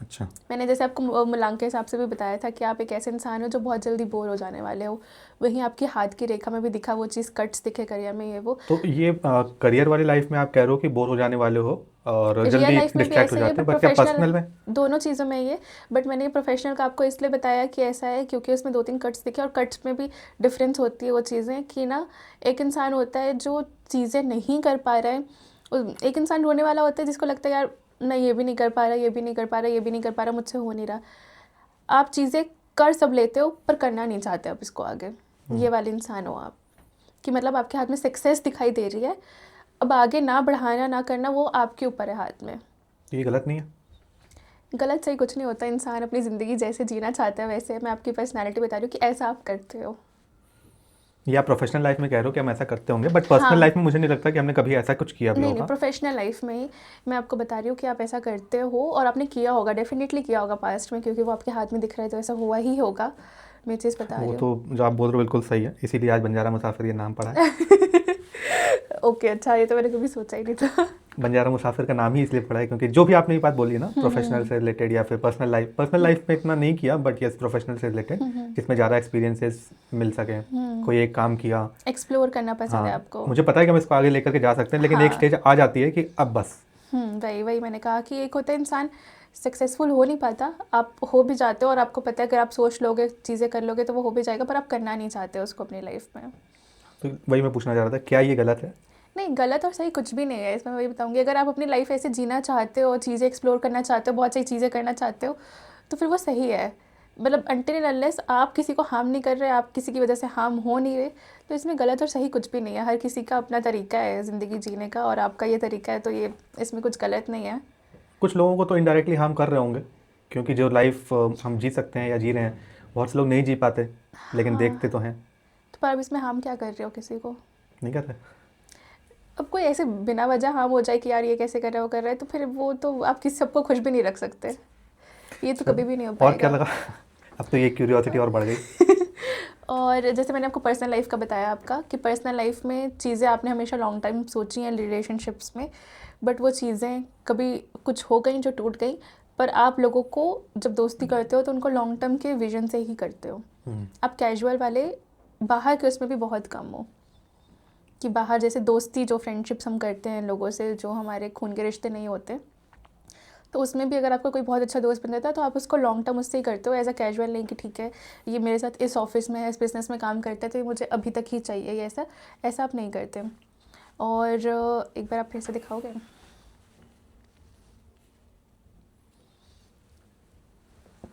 अच्छा। मैंने जैसे आपको मूल्यांकन के हिसाब से भी बताया था कि आप एक ऐसे इंसान हो जो बहुत जल्दी बोर हो जाने वाले हो, वहीं आपकी हाथ की रेखा में भी दिखा वो चीज़, कट्स दिखे करियर में, ये वो। तो ये करियर वाली लाइफ में आप कह रहे हो कि बोर हो जाने वाले हो और रियल जल्दी लाइफ में भी डिस्ट्रैक्ट हो ऐसा ही है, जाते हैं, बट बट क्या प्रोफेशनल, पर्सनल में? दोनों चीज़ों में ये। बट मैंने प्रोफेशनल का आपको इसलिए बताया कि ऐसा है क्योंकि उसमें 2-3 कट्स दिखे, और कट्स में भी डिफरेंस होती है वो चीज़ें कि ना, एक इंसान होता है जो चीज़ें नहीं कर पा रहा है, एक इंसान रोने वाला होता है जिसको लगता है यार नहीं ये भी नहीं कर पा रहा, ये भी नहीं कर पा रहा, ये भी नहीं कर पा रहा, मुझसे हो नहीं रहा। आप चीज़ें कर सब लेते हो पर करना नहीं चाहते आप इसको आगे, ये वाले इंसान हो आप, कि मतलब आपके हाथ में सक्सेस दिखाई दे रही है, अब आगे ना बढ़ाना ना करना वो आपके ऊपर है हाथ में। ये गलत नहीं है? गलत सही कुछ नहीं होता, इंसान अपनी ज़िंदगी जैसे जीना चाहता है वैसे। मैं आपकी पर्सनैलिटी बता रही हूँ कि ऐसा आप करते हो। ये आप प्रोफेशनल लाइफ में कह रहे हो कि हम ऐसा करते होंगे, बट पर्सनल हाँ, लाइफ में मुझे नहीं लगता कि हमने कभी ऐसा कुछ किया भी नहीं नहीं, होगा। प्रोफेशनल लाइफ में ही मैं आपको बता रही हूँ कि आप ऐसा करते हो, और आपने किया होगा, डेफिनेटली किया होगा पास्ट में, क्योंकि वो आपके हाथ में दिख रहा है तो ऐसा हुआ ही होगा। मैं चीज़ बता वो रही तो जो आप बोल रहे हो बिल्कुल सही है, इसीलिए आज बंजारा मुसाफिर ये नाम पड़ा है। हूँ। ओके, अच्छा, ये तो मैंने कभी सोचा ही नहीं था। बंजारा मुसाफिर का नाम ही इसलिए पड़ा है क्योंकि जो भी आपने ये बात बोली है ना, प्रोफेशनल से रिलेटेड या फिर पर्सनल लाइफ में इतना नहीं किया, बट यस प्रोफेशनल से रिलेटेड जिसमें ज़्यादा एक्सपीरियंसेस मिल सके, कोई एक काम किया। एक्सप्लोर करना पसंद है हाँ, आपको। मुझे पता है कि हम इसको आगे लेकर के जा सकते हैं, लेकिन एक हाँ, स्टेज आ जाती है कि अब बस। वही वही मैंने कहा कि एक होता है इंसान सक्सेसफुल हो नहीं पाता, आप हो भी जाते हो और आपको पता है अगर आप सोच लोगे चीज़ें कर लोगे तो वो हो भी जाएगा, पर आप करना नहीं चाहते उसको अपनी लाइफ में। तो वही मैं पूछना चाह रहा था, क्या ये गलत है? नहीं, गलत और सही कुछ भी नहीं है इसमें। वही बताऊंगी, अगर आप अपनी लाइफ ऐसे जीना चाहते हो, चीज़ें एक्सप्लोर करना चाहते हो, बहुत सारी चीज़ें करना चाहते हो, तो फिर वो सही है। मतलब अनटिल एंड अनलेस आप किसी को हार्म नहीं कर रहे, आप किसी की वजह से हार्म हो नहीं रहे, तो इसमें गलत और सही कुछ भी नहीं है। हर किसी का अपना तरीका है ज़िंदगी जीने का, और आपका ये तरीका है, तो ये इसमें कुछ गलत नहीं है। कुछ लोगों को तो इनडायरेक्टली हार्म कर रहे होंगे, क्योंकि जो लाइफ हम जी सकते हैं या जी रहे हैं, बहुत से लोग नहीं जी पाते, लेकिन हाँ, देखते तो हैं। तो पर अब इसमें हार्म क्या कर रहे हो किसी को? नहीं कर रहे? अब कोई ऐसे बिना वजह हार्म हो जाए कि यार ये कैसे कर रहा है वो कर रहा है, तो फिर वो तो आप किसी सबको खुश भी नहीं रख सकते, ये तो कभी भी नहीं हो और क्या पाएगा। लगा? अब तो ये क्यूरियोसिटी और बढ़ गई। और जैसे मैंने आपको पर्सनल लाइफ का बताया आपका, कि पर्सनल लाइफ में चीज़ें आपने हमेशा लॉन्ग टाइम सोची हैं रिलेशनशिप्स में, बट वो चीज़ें कभी कुछ हो गई जो टूट गई। पर आप लोगों को जब दोस्ती करते हो तो उनको लॉन्ग टर्म के विजन से ही करते हो। आप कैजुअल वाले बाहर के उसमें भी बहुत कम हो, कि बाहर जैसे दोस्ती जो फ्रेंडशिप्स हम करते हैं लोगों से जो हमारे खून के रिश्ते नहीं होते, तो उसमें भी अगर आपका कोई बहुत अच्छा दोस्त बन जाता है तो आप उसको लॉन्ग टर्म उससे ही करते हो, एज अ कैजुअल नहीं कि ठीक है ये मेरे साथ इस ऑफिस में इस बिज़नेस में काम करता है तो ये मुझे अभी तक ही चाहिए, ये ऐसा ऐसा आप नहीं करते। और एक बार आप फिर से दिखाओगे?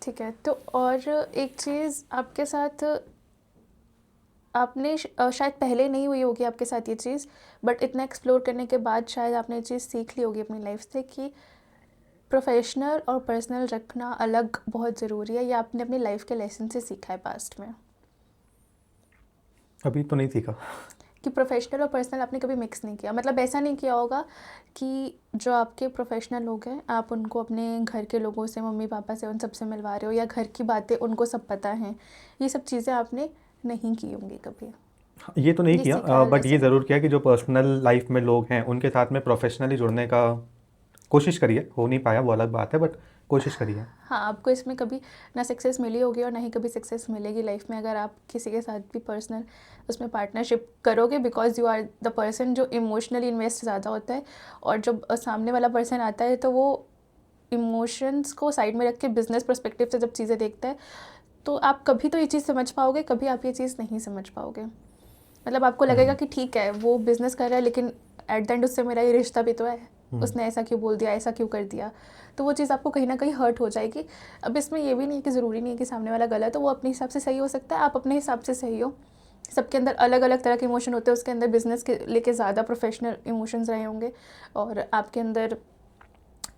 ठीक है, तो और एक चीज़ आपके साथ आपने शायद पहले नहीं हुई होगी आपके साथ ये चीज़, बट इतना एक्सप्लोर करने के बाद शायद आपने ये चीज़ सीख ली होगी अपनी लाइफ से कि प्रोफेशनल और पर्सनल रखना अलग बहुत ज़रूरी है। ये आपने अपनी लाइफ के लेसन से सीखा है पास्ट में, अभी तो नहीं सीखा। कि प्रोफेशनल और पर्सनल आपने कभी मिक्स नहीं किया। मतलब ऐसा नहीं किया होगा कि जो आपके प्रोफेशनल लोग हैं आप उनको अपने घर के लोगों से, मम्मी पापा से, उन सब से मिलवा रहे हो, या घर की बातें उनको सब पता हैं, ये सब चीज़ें आपने नहीं की होंगी कभी। ये तो नहीं ये किया, सीखा है बट ये लेसन। ज़रूर किया कि जो पर्सनल लाइफ में लोग हैं उनके साथ में प्रोफेशनली जुड़ने का कोशिश करिए। हो नहीं पाया वो अलग बात है, बट कोशिश करिए। हाँ, आपको इसमें कभी ना सक्सेस मिली होगी और ना ही कभी सक्सेस मिलेगी लाइफ में अगर आप किसी के साथ भी पर्सनल उसमें पार्टनरशिप करोगे, because you are the person जो इमोशनली इन्वेस्ट ज़्यादा होता है, और जब सामने वाला पर्सन आता है तो वो इमोशंस को साइड में रख के बिजनेस पर्सपेक्टिव से जब चीज़ें देखता है, तो आप कभी तो ये चीज़ समझ पाओगे, कभी आप ये चीज़ नहीं समझ पाओगे। मतलब आपको लगेगा कि ठीक है वो बिज़नेस कर रहा है, लेकिन एट द एंड उससे मेरा ये रिश्ता भी तो है, उसने ऐसा क्यों बोल दिया, ऐसा क्यों कर दिया, तो वो चीज़ आपको कहीं ना कहीं हर्ट हो जाएगी। अब इसमें ये भी नहीं है कि ज़रूरी नहीं है कि सामने वाला गलत हो, वो अपने हिसाब से सही हो सकता है, आप अपने हिसाब से सही हो। सबके अंदर अलग अलग तरह के इमोशन होते हैं, उसके अंदर बिजनेस के लेके ज़्यादा प्रोफेशनल इमोशंस रहे होंगे, और आपके अंदर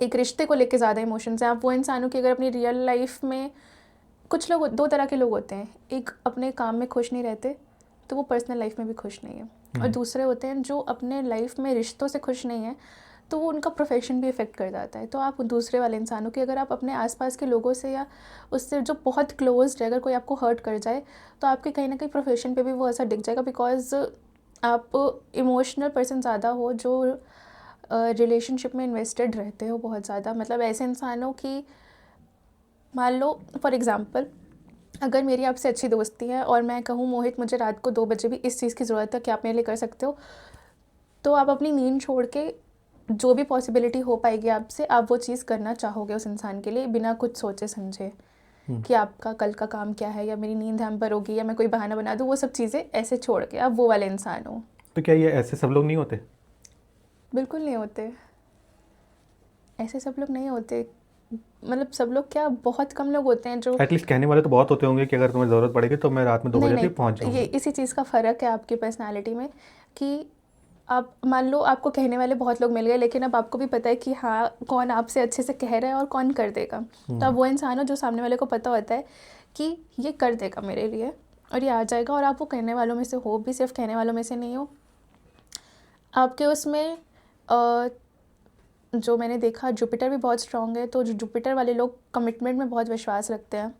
एक रिश्ते को लेके ज़्यादा इमोशंस हैं। आप वो इंसान हो कि अगर अपनी रियल लाइफ में, कुछ लोग दो तरह के लोग होते हैं, एक अपने काम में खुश नहीं रहते तो वो पर्सनल लाइफ में भी खुश नहीं है, और दूसरे होते हैं जो अपने लाइफ में रिश्तों से खुश नहीं है तो वो उनका प्रोफेशन भी इफ़ेक्ट कर जाता है। तो आप दूसरे वाले इंसान हो कि अगर आप अपने आसपास के लोगों से या उससे जो बहुत क्लोज है, अगर कोई आपको हर्ट कर जाए तो आपके कहीं ना कहीं प्रोफेशन पे भी वो असर दिख जाएगा, बिकॉज आप इमोशनल पर्सन ज़्यादा हो जो रिलेशनशिप में इन्वेस्टेड रहते हो बहुत ज़्यादा। मतलब ऐसे इंसान हो कि मान लो फॉर एग्ज़ाम्पल, अगर मेरी आपसे अच्छी दोस्ती है और मैं कहूँ मोहित मुझे रात को 2 बजे भी इस चीज़ की ज़रूरत है, क्या आप मेरे लिए कर सकते हो? तो आप अपनी नींद छोड़ के जो भी पॉसिबिलिटी हो पाएगी आपसे, आप वो चीज़ करना चाहोगे उस इंसान के लिए बिना कुछ सोचे समझे कि आपका कल का काम क्या है, या मेरी नींद हैम्पर होगी, या मैं कोई बहाना बना दूँ। वो सब चीज़ें ऐसे छोड़ के आप वो वाले इंसान हो। तो क्या ये ऐसे सब लोग नहीं होते? बिल्कुल नहीं होते, ऐसे सब लोग नहीं होते। मतलब सब लोग क्या, बहुत कम लोग होते हैं जो एटलीस्ट कहने वाले तो बहुत होते होंगे कि अगर तुम्हें ज़रूरत पड़ेगी तो मैं रात में 2 नहीं बजे भी पहुंच नहीं, ये जाऊंगा। इसी चीज़ का फ़र्क है आपकी पर्सनालिटी में कि आप मान लो आपको कहने वाले बहुत लोग मिल गए, लेकिन अब आपको भी पता है कि हाँ कौन आपसे अच्छे से कह रहा है और कौन कर देगा। तो अब वो इंसान हो जो सामने वाले को पता होता है कि ये कर देगा मेरे लिए और ये आ जाएगा, और आप वो कहने वालों में से हो भी, सिर्फ कहने वालों में से नहीं हो। आपके उसमें जो मैंने देखा जुपिटर भी बहुत स्ट्रांग है, तो जो जुपिटर वाले लोग कमिटमेंट में बहुत विश्वास रखते हैं।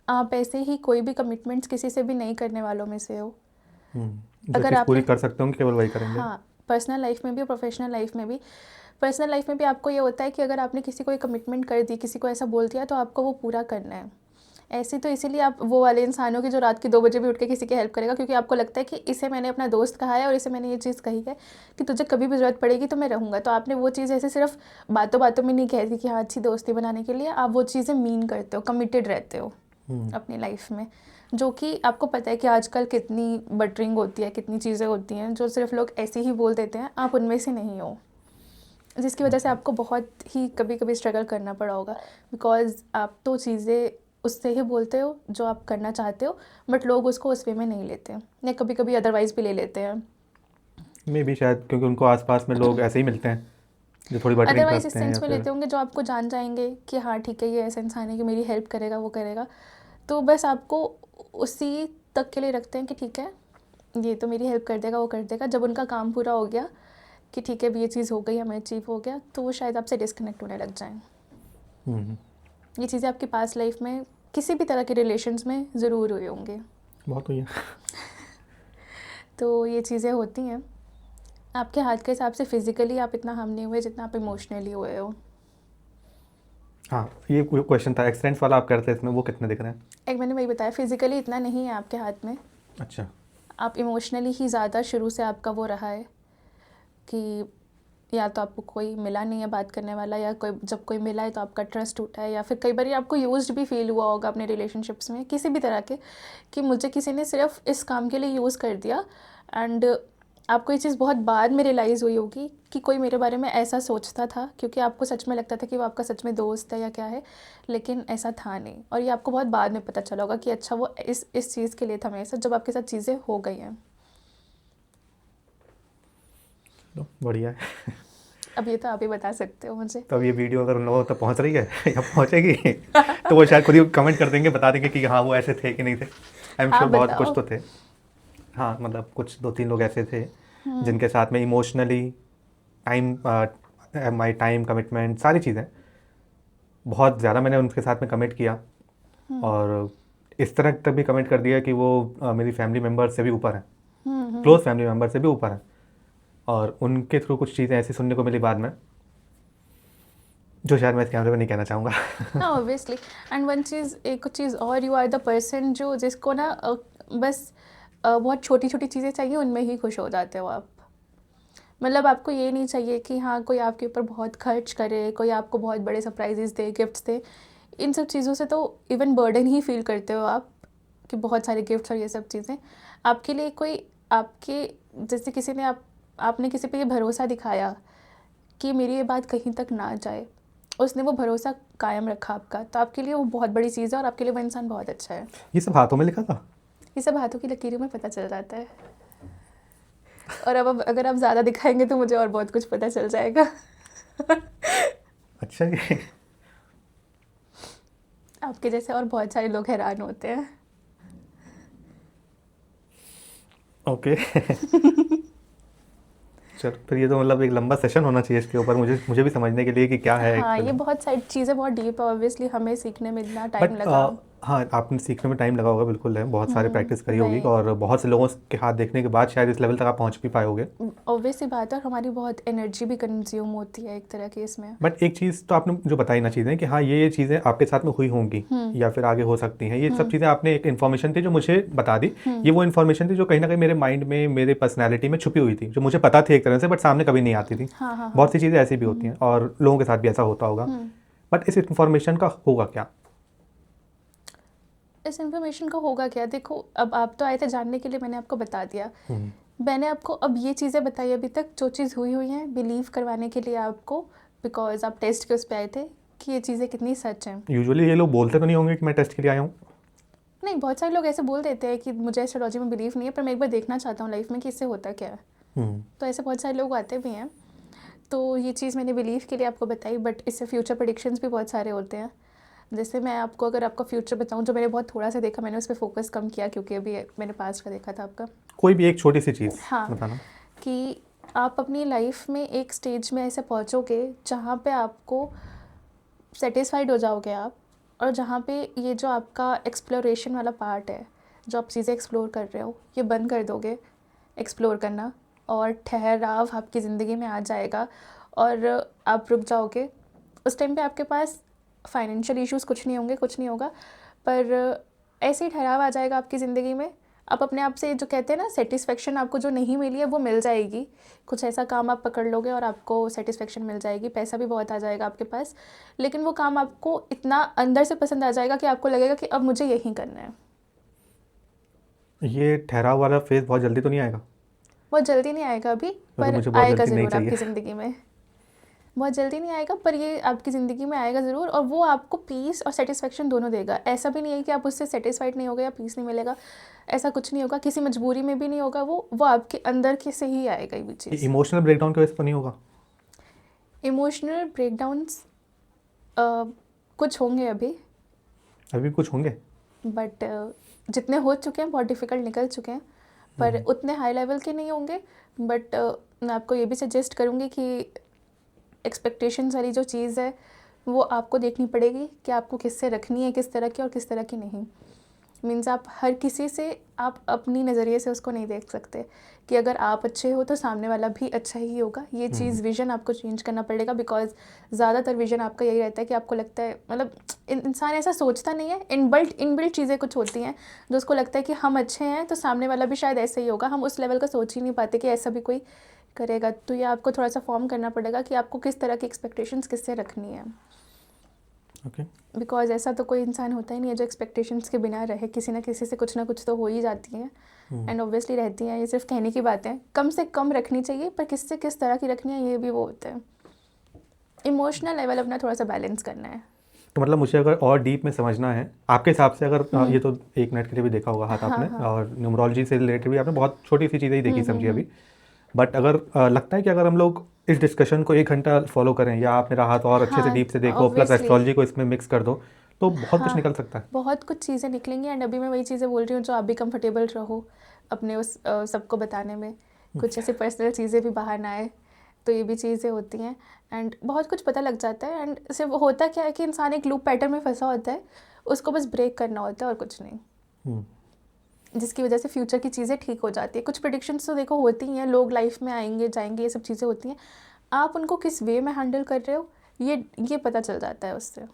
आप ऐसे ही कोई भी कमिटमेंट्स किसी से भी नहीं करने वालों में से हो। जो अगर चीज़ पूरी आपने कर सकते होंगे केवल वही करेंगे। हाँ, पर्सनल लाइफ में भी और प्रोफेशनल लाइफ में भी। पर्सनल लाइफ में भी आपको ये होता है कि अगर आपने किसी को एक कमिटमेंट कर दी, किसी को ऐसा बोल दिया, तो आपको वो पूरा करना है। ऐसे तो इसीलिए आप वो वाले इंसान हो कि जो रात के 2 बजे भी उठ के किसी की हेल्प करेगा, क्योंकि आपको लगता है कि इसे मैंने अपना दोस्त कहा है और इसे मैंने ये चीज़ कही है कि तुझे कभी भी ज़रूरत पड़ेगी तो मैं रहूँगा। तो आपने वो चीज़ ऐसे सिर्फ बातों बातों में नहीं कह दी कि हाँ अच्छी दोस्ती बनाने के लिए, आप वो चीज़ें मीन करते हो, कमिटेड रहते हो अपनी लाइफ में। जो कि आपको पता है कि आजकल कितनी बटरिंग होती है, कितनी चीज़ें होती हैं जो सिर्फ लोग ऐसे ही बोल देते हैं, आप उनमें से नहीं हो। जिसकी वजह से आपको बहुत ही कभी कभी स्ट्रगल करना पड़ा होगा, बिकॉज आप तो चीज़ें उससे ही बोलते हो जो आप करना चाहते हो, बट लोग उसको उस वे में नहीं लेते हैं, या कभी कभी अदरवाइज़ भी ले लेते हैं। मे भी शायद क्योंकि उनको आसपास में लोग ऐसे ही मिलते हैं जो थोड़ी बटरिंग अदरवाइज़ इस करते हैं या सेंस में फिर लेते होंगे जो आपको जान जाएंगे कि हाँ ठीक है ये ऐसा इंसान है कि मेरी हेल्प करेगा, वो करेगा, तो बस आपको उसी तक के लिए रखते हैं कि ठीक है ये तो मेरी हेल्प कर देगा, वो कर देगा। जब उनका काम पूरा हो गया कि ठीक है अब ये चीज़ हो गई, हमें अचीव हो गया, तो वो शायद आपसे डिस्कनेक्ट होने लग जाएं। ये चीज़ें आपकी पास्ट लाइफ में किसी भी तरह के रिलेशंस में ज़रूर हुए होंगे। बहुत हुई है। तो ये चीज़ें होती हैं। आपके हाथ के हिसाब से फिज़िकली आप इतना हार्म नहीं हुए जितना आप इमोशनली हुए हो। हाँ, ये क्वेश्चन था एक्सीडेंट्स वाला आप करते हैं इसमें, वो कितने दिख रहे हैं? एक मैंने वही बताया, फिज़िकली इतना नहीं है आपके हाथ में, अच्छा। आप इमोशनली ही ज़्यादा शुरू से आपका वो रहा है कि या तो आपको कोई मिला नहीं है बात करने वाला, या कोई जब कोई मिला है तो आपका ट्रस्ट टूटा है, या फिर कई बार आपको यूज्ड भी फील हुआ होगा अपने रिलेशनशिप्स में किसी भी तरह के, कि मुझे किसी ने सिर्फ इस काम के लिए यूज़ कर दिया। एंड आपको ये चीज़ बहुत बाद में रियलाइज़ हुई होगी कि कोई मेरे बारे में ऐसा सोचता था, क्योंकि आपको सच में लगता था कि वो आपका सच में दोस्त है या क्या है, लेकिन ऐसा था नहीं। और ये आपको बहुत बाद में पता चला होगा कि अच्छा वो इस चीज़ के लिए था मेरे साथ, जब आपके साथ चीज़ें हो गई हैं। चलो बढ़िया है। अब ये तो आप ही बता सकते हो मुझे। तो अब ये वीडियो अगर उन लोगों तक पहुंच रही है या पहुंचेगी तो वो शायद खुद ही कमेंट कर देंगे, बता देंगे कि हाँ वो ऐसे थे कि नहीं थे। आई एम आप श्योर बहुत बताओ। कुछ तो थे। हाँ मतलब कुछ 2-3 लोग ऐसे थे जिनके साथ में इमोशनली माई टाइम कमिटमेंट सारी चीज़ें बहुत ज़्यादा मैंने उनके साथ में कमिट किया, और इस तरह तक भी कमिट कर दिया कि वो मेरी फैमिली मेम्बर से भी ऊपर हैं, क्लोज फैमिली मेम्बर से भी ऊपर हैं। और उनके थ्रू कुछ चीज़ें ऐसी सुनने को मिली बाद में जो शायद मैं इस कैमरे में नहीं कहना चाहूँगा। हाँ ऑब्वियसली। एंड वन चीज़, एक चीज़ और, यू आर द पर्सन जो जिसको ना बस बहुत छोटी छोटी चीज़ें चाहिए, उनमें ही खुश हो जाते हो आप। मतलब आपको ये नहीं चाहिए कि हाँ कोई आपके ऊपर बहुत खर्च करे, कोई आपको बहुत बड़े सरप्राइजेस दे, गिफ्ट्स दे। इन सब चीज़ों से तो इवन बर्डन ही फील करते हो आप कि बहुत सारे गिफ्ट्स और ये सब चीज़ें आपके लिए कोई आपके जैसे किसी ने आपने किसी पे ये भरोसा दिखाया कि मेरी ये बात कहीं तक ना जाए, उसने वो भरोसा कायम रखा आपका, तो आपके लिए वो बहुत बड़ी चीज़ है और आपके लिए वो इंसान बहुत अच्छा है। ये सब हाथों में लिखा था? ये सब हाथों की लकीरों में पता चल जाता है। और अब अगर आप ज़्यादा दिखाएंगे तो मुझे और बहुत कुछ पता चल जाएगा। अच्छा ये आपके जैसे और बहुत सारे लोग हैरान होते हैं। ओके। चलो फिर ये तो मतलब एक लंबा सेशन होना चाहिए इसके ऊपर, मुझे भी समझने के लिए कि क्या है हाँ ये एक्चुअली। बहुत सारी चीज़ें बहुत डीप है, ऑब्वियसली हमें सीखने में इतना टाइम बट लगा। हाँ, आपने सीखने में टाइम लगा होगा, बिल्कुल है, बहुत सारे प्रैक्टिस करी होगी राइट। और बहुत से लोगों के हाथ देखने के बाद शायद इस लेवल तक आप पहुँच भी पाए होगे। ऑब्वियस सी बात है, और हमारी बहुत एनर्जी भी कंज्यूम होती है एक तरह की इसमें। बट एक चीज़ तो आपने जो बताई ना चीज़ें कि हाँ ये चीज़ें आपके साथ में हुई होंगी या फिर आगे हो सकती हैं, ये सब चीज़ें आपने एक इन्फॉर्मेशन थी जो मुझे बता दी। ये वो इन्फॉर्मेशन थी जो कहीं ना कहीं मेरे माइंड में, मेरे पर्सनैलिटी में छुपी हुई थी, जो मुझे पता थी एक तरह से, बट सामने कभी नहीं आती थी। हाँ हाँ हाँ। बहुत सी चीज़ें ऐसी भी होती हैं और लोगों के साथ भी ऐसा होता होगा। बट इस इन्फॉर्मेशन का होगा क्या? इस इन्फॉर्मेशन का होगा क्या, देखो अब आप तो आए थे जानने के लिए, मैंने आपको बता दिया। मैंने आपको अब ये चीज़ें बताई अभी तक, जो चीज़ हुई हुई हैं, बिलीव करवाने के लिए आपको, बिकॉज आप टेस्ट के उस पे आए थे कि ये चीज़ें कितनी सच हैं। यूजुअली ये लोग बोलते तो नहीं होंगे कि मैं टेस्ट के लिए आया हूँ? नहीं, बहुत सारे लोग ऐसे बोल देते हैं कि मुझे एस्ट्रोलॉजी में बिलीव नहीं है, पर मैं एक बार देखना चाहता हूँ लाइफ में कि इससे होता क्या है। तो ऐसे बहुत सारे लोग आते भी हैं। तो ये चीज़ मैंने बिलीव के लिए आपको बताई, बट इससे फ्यूचर प्रेडिक्शंस भी बहुत सारे होते हैं। जैसे मैं आपको अगर आपका फ्यूचर बताऊं, जो मैंने बहुत थोड़ा सा देखा, मैंने उस पर फोकस कम किया क्योंकि अभी मैंने पास्ट का देखा था आपका। कोई भी एक छोटी सी चीज़ हाँ, बताना। कि आप अपनी लाइफ में एक स्टेज में ऐसे पहुंचोगे जहाँ पे आपको सेटिस्फाइड हो जाओगे आप, और जहाँ पे ये जो आपका एक्सप्लोरेशन वाला पार्ट है, जो आप चीज़ें एक्सप्लोर कर रहे हो, ये बंद कर दोगे एक्सप्लोर करना, और ठहराव आपकी ज़िंदगी में आ जाएगा और आप रुक जाओगे। उस टाइम पे आपके पास फाइनेंशियल इश्यूज़ कुछ नहीं होंगे, कुछ नहीं होगा, पर ऐसे ही ठहराव आ जाएगा आपकी ज़िंदगी में। आप अपने आप से, जो कहते हैं ना सेटिस्फेक्शन, आपको जो नहीं मिली है वो मिल जाएगी। कुछ ऐसा काम आप पकड़ लोगे और आपको सेटिस्फेक्शन मिल जाएगी, पैसा भी बहुत आ जाएगा आपके पास, लेकिन वो काम आपको इतना अंदर से पसंद आ जाएगा कि आपको लगेगा कि अब मुझे यही करना है। ये ठहराव वाला फेज बहुत जल्दी तो नहीं आएगा? बहुत जल्दी नहीं आएगा अभी, पर मुझे बहुत आएगा जल्दी नहीं ज़रूर आपकी चाहिए। ज़िंदगी में। बहुत जल्दी नहीं आएगा, पर ये आपकी ज़िंदगी में आएगा ज़रूर, और वो आपको पीस और सेटिस्फेक्शन दोनों देगा। ऐसा भी नहीं है कि आप उससे सेटिस्फाइड नहीं होगे या पीस नहीं मिलेगा, ऐसा कुछ नहीं होगा, किसी मजबूरी में भी नहीं होगा, वो आपके अंदर के से ही आएगा ये भी चीज़। इमोशनल ब्रेकडाउन की वजह से तो नहीं होगा? इमोशनल ब्रेकडाउन्स कुछ होंगे अभी कुछ होंगे? बट जितने हो चुके हैं बहुत डिफ़िकल्ट निकल चुके हैं, पर उतने हाई लेवल के नहीं होंगे। बट मैं आपको ये भी सजेस्ट करूँगी कि एक्सपेक्टेशंस वाली जो चीज़ है वो आपको देखनी पड़ेगी कि आपको किससे रखनी है, किस तरह की और किस तरह की नहीं। मीन्स आप हर किसी से आप अपनी नज़रिए से उसको नहीं देख सकते कि अगर आप अच्छे हो तो सामने वाला भी अच्छा ही होगा। ये चीज़ विज़न आपको चेंज करना पड़ेगा, बिकॉज ज़्यादातर विज़न आपका यही रहता है कि आपको लगता है, मतलब इंसान ऐसा सोचता नहीं है, इनबिल्ट चीज़ें कुछ होती हैं जो उसको लगता है कि हम अच्छे हैं तो सामने वाला भी शायद ऐसा ही होगा। हम उस लेवल का सोच ही नहीं पाते कि ऐसा भी कोई करेगा। तो ये आपको थोड़ा सा फॉर्म करना पड़ेगा कि आपको किस तरह की एक्सपेक्टेशंस किससे रखनी है। ओके। बिकॉज ऐसा तो कोई इंसान होता ही नहीं है जो एक्सपेक्टेशंस के बिना रहे, किसी ना किसी से कुछ ना कुछ तो हो ही जाती हैं, एंड ऑब्वियसली रहती हैं। ये सिर्फ कहने की बात है, कम से कम रखनी चाहिए, पर किससे किस तरह की रखनी है ये भी वो होता है। इमोशनल लेवल अपना थोड़ा सा बैलेंस करना है। तो मतलब मुझे अगर और डीप में समझना है आपके हिसाब से, अगर ये तो 1 मिनट के लिए भी देखा होगा हाथ आपने, और न्यूमरोलॉजी से रिलेटेड भी आपने बहुत छोटी सी चीज़ें ही देखी समझी अभी, बट अगर लगता है कि अगर हम लोग इस डिस्कशन को 1 घंटा फॉलो करें, या आप मेरा हाथ और अच्छे से डीप से देखो, प्लस एस्ट्रोलॉजी को इसमें मिक्स कर दो, तो बहुत कुछ निकल सकता है। बहुत कुछ चीज़ें निकलेंगी। एंड अभी मैं वही चीज़ें बोल रही हूँ जो आप भी कंफर्टेबल रहो अपने उस सबको बताने में, कुछ ऐसी पर्सनल चीज़ें भी बाहर ना आए, तो ये भी चीज़ें होती हैं। एंड बहुत कुछ पता लग जाता है। एंड सिर्फ होता क्या है कि इंसान एक लूप पैटर्न में फंसा होता है, उसको बस ब्रेक करना होता है और कुछ नहीं, जिसकी वजह से फ्यूचर की चीज़ें ठीक हो जाती है। कुछ प्रेडिक्शंस तो देखो होती हैं, लोग लाइफ में आएंगे जाएंगे, ये सब चीज़ें होती हैं, आप उनको किस वे में हैंडल कर रहे हो ये पता चल जाता है उससे।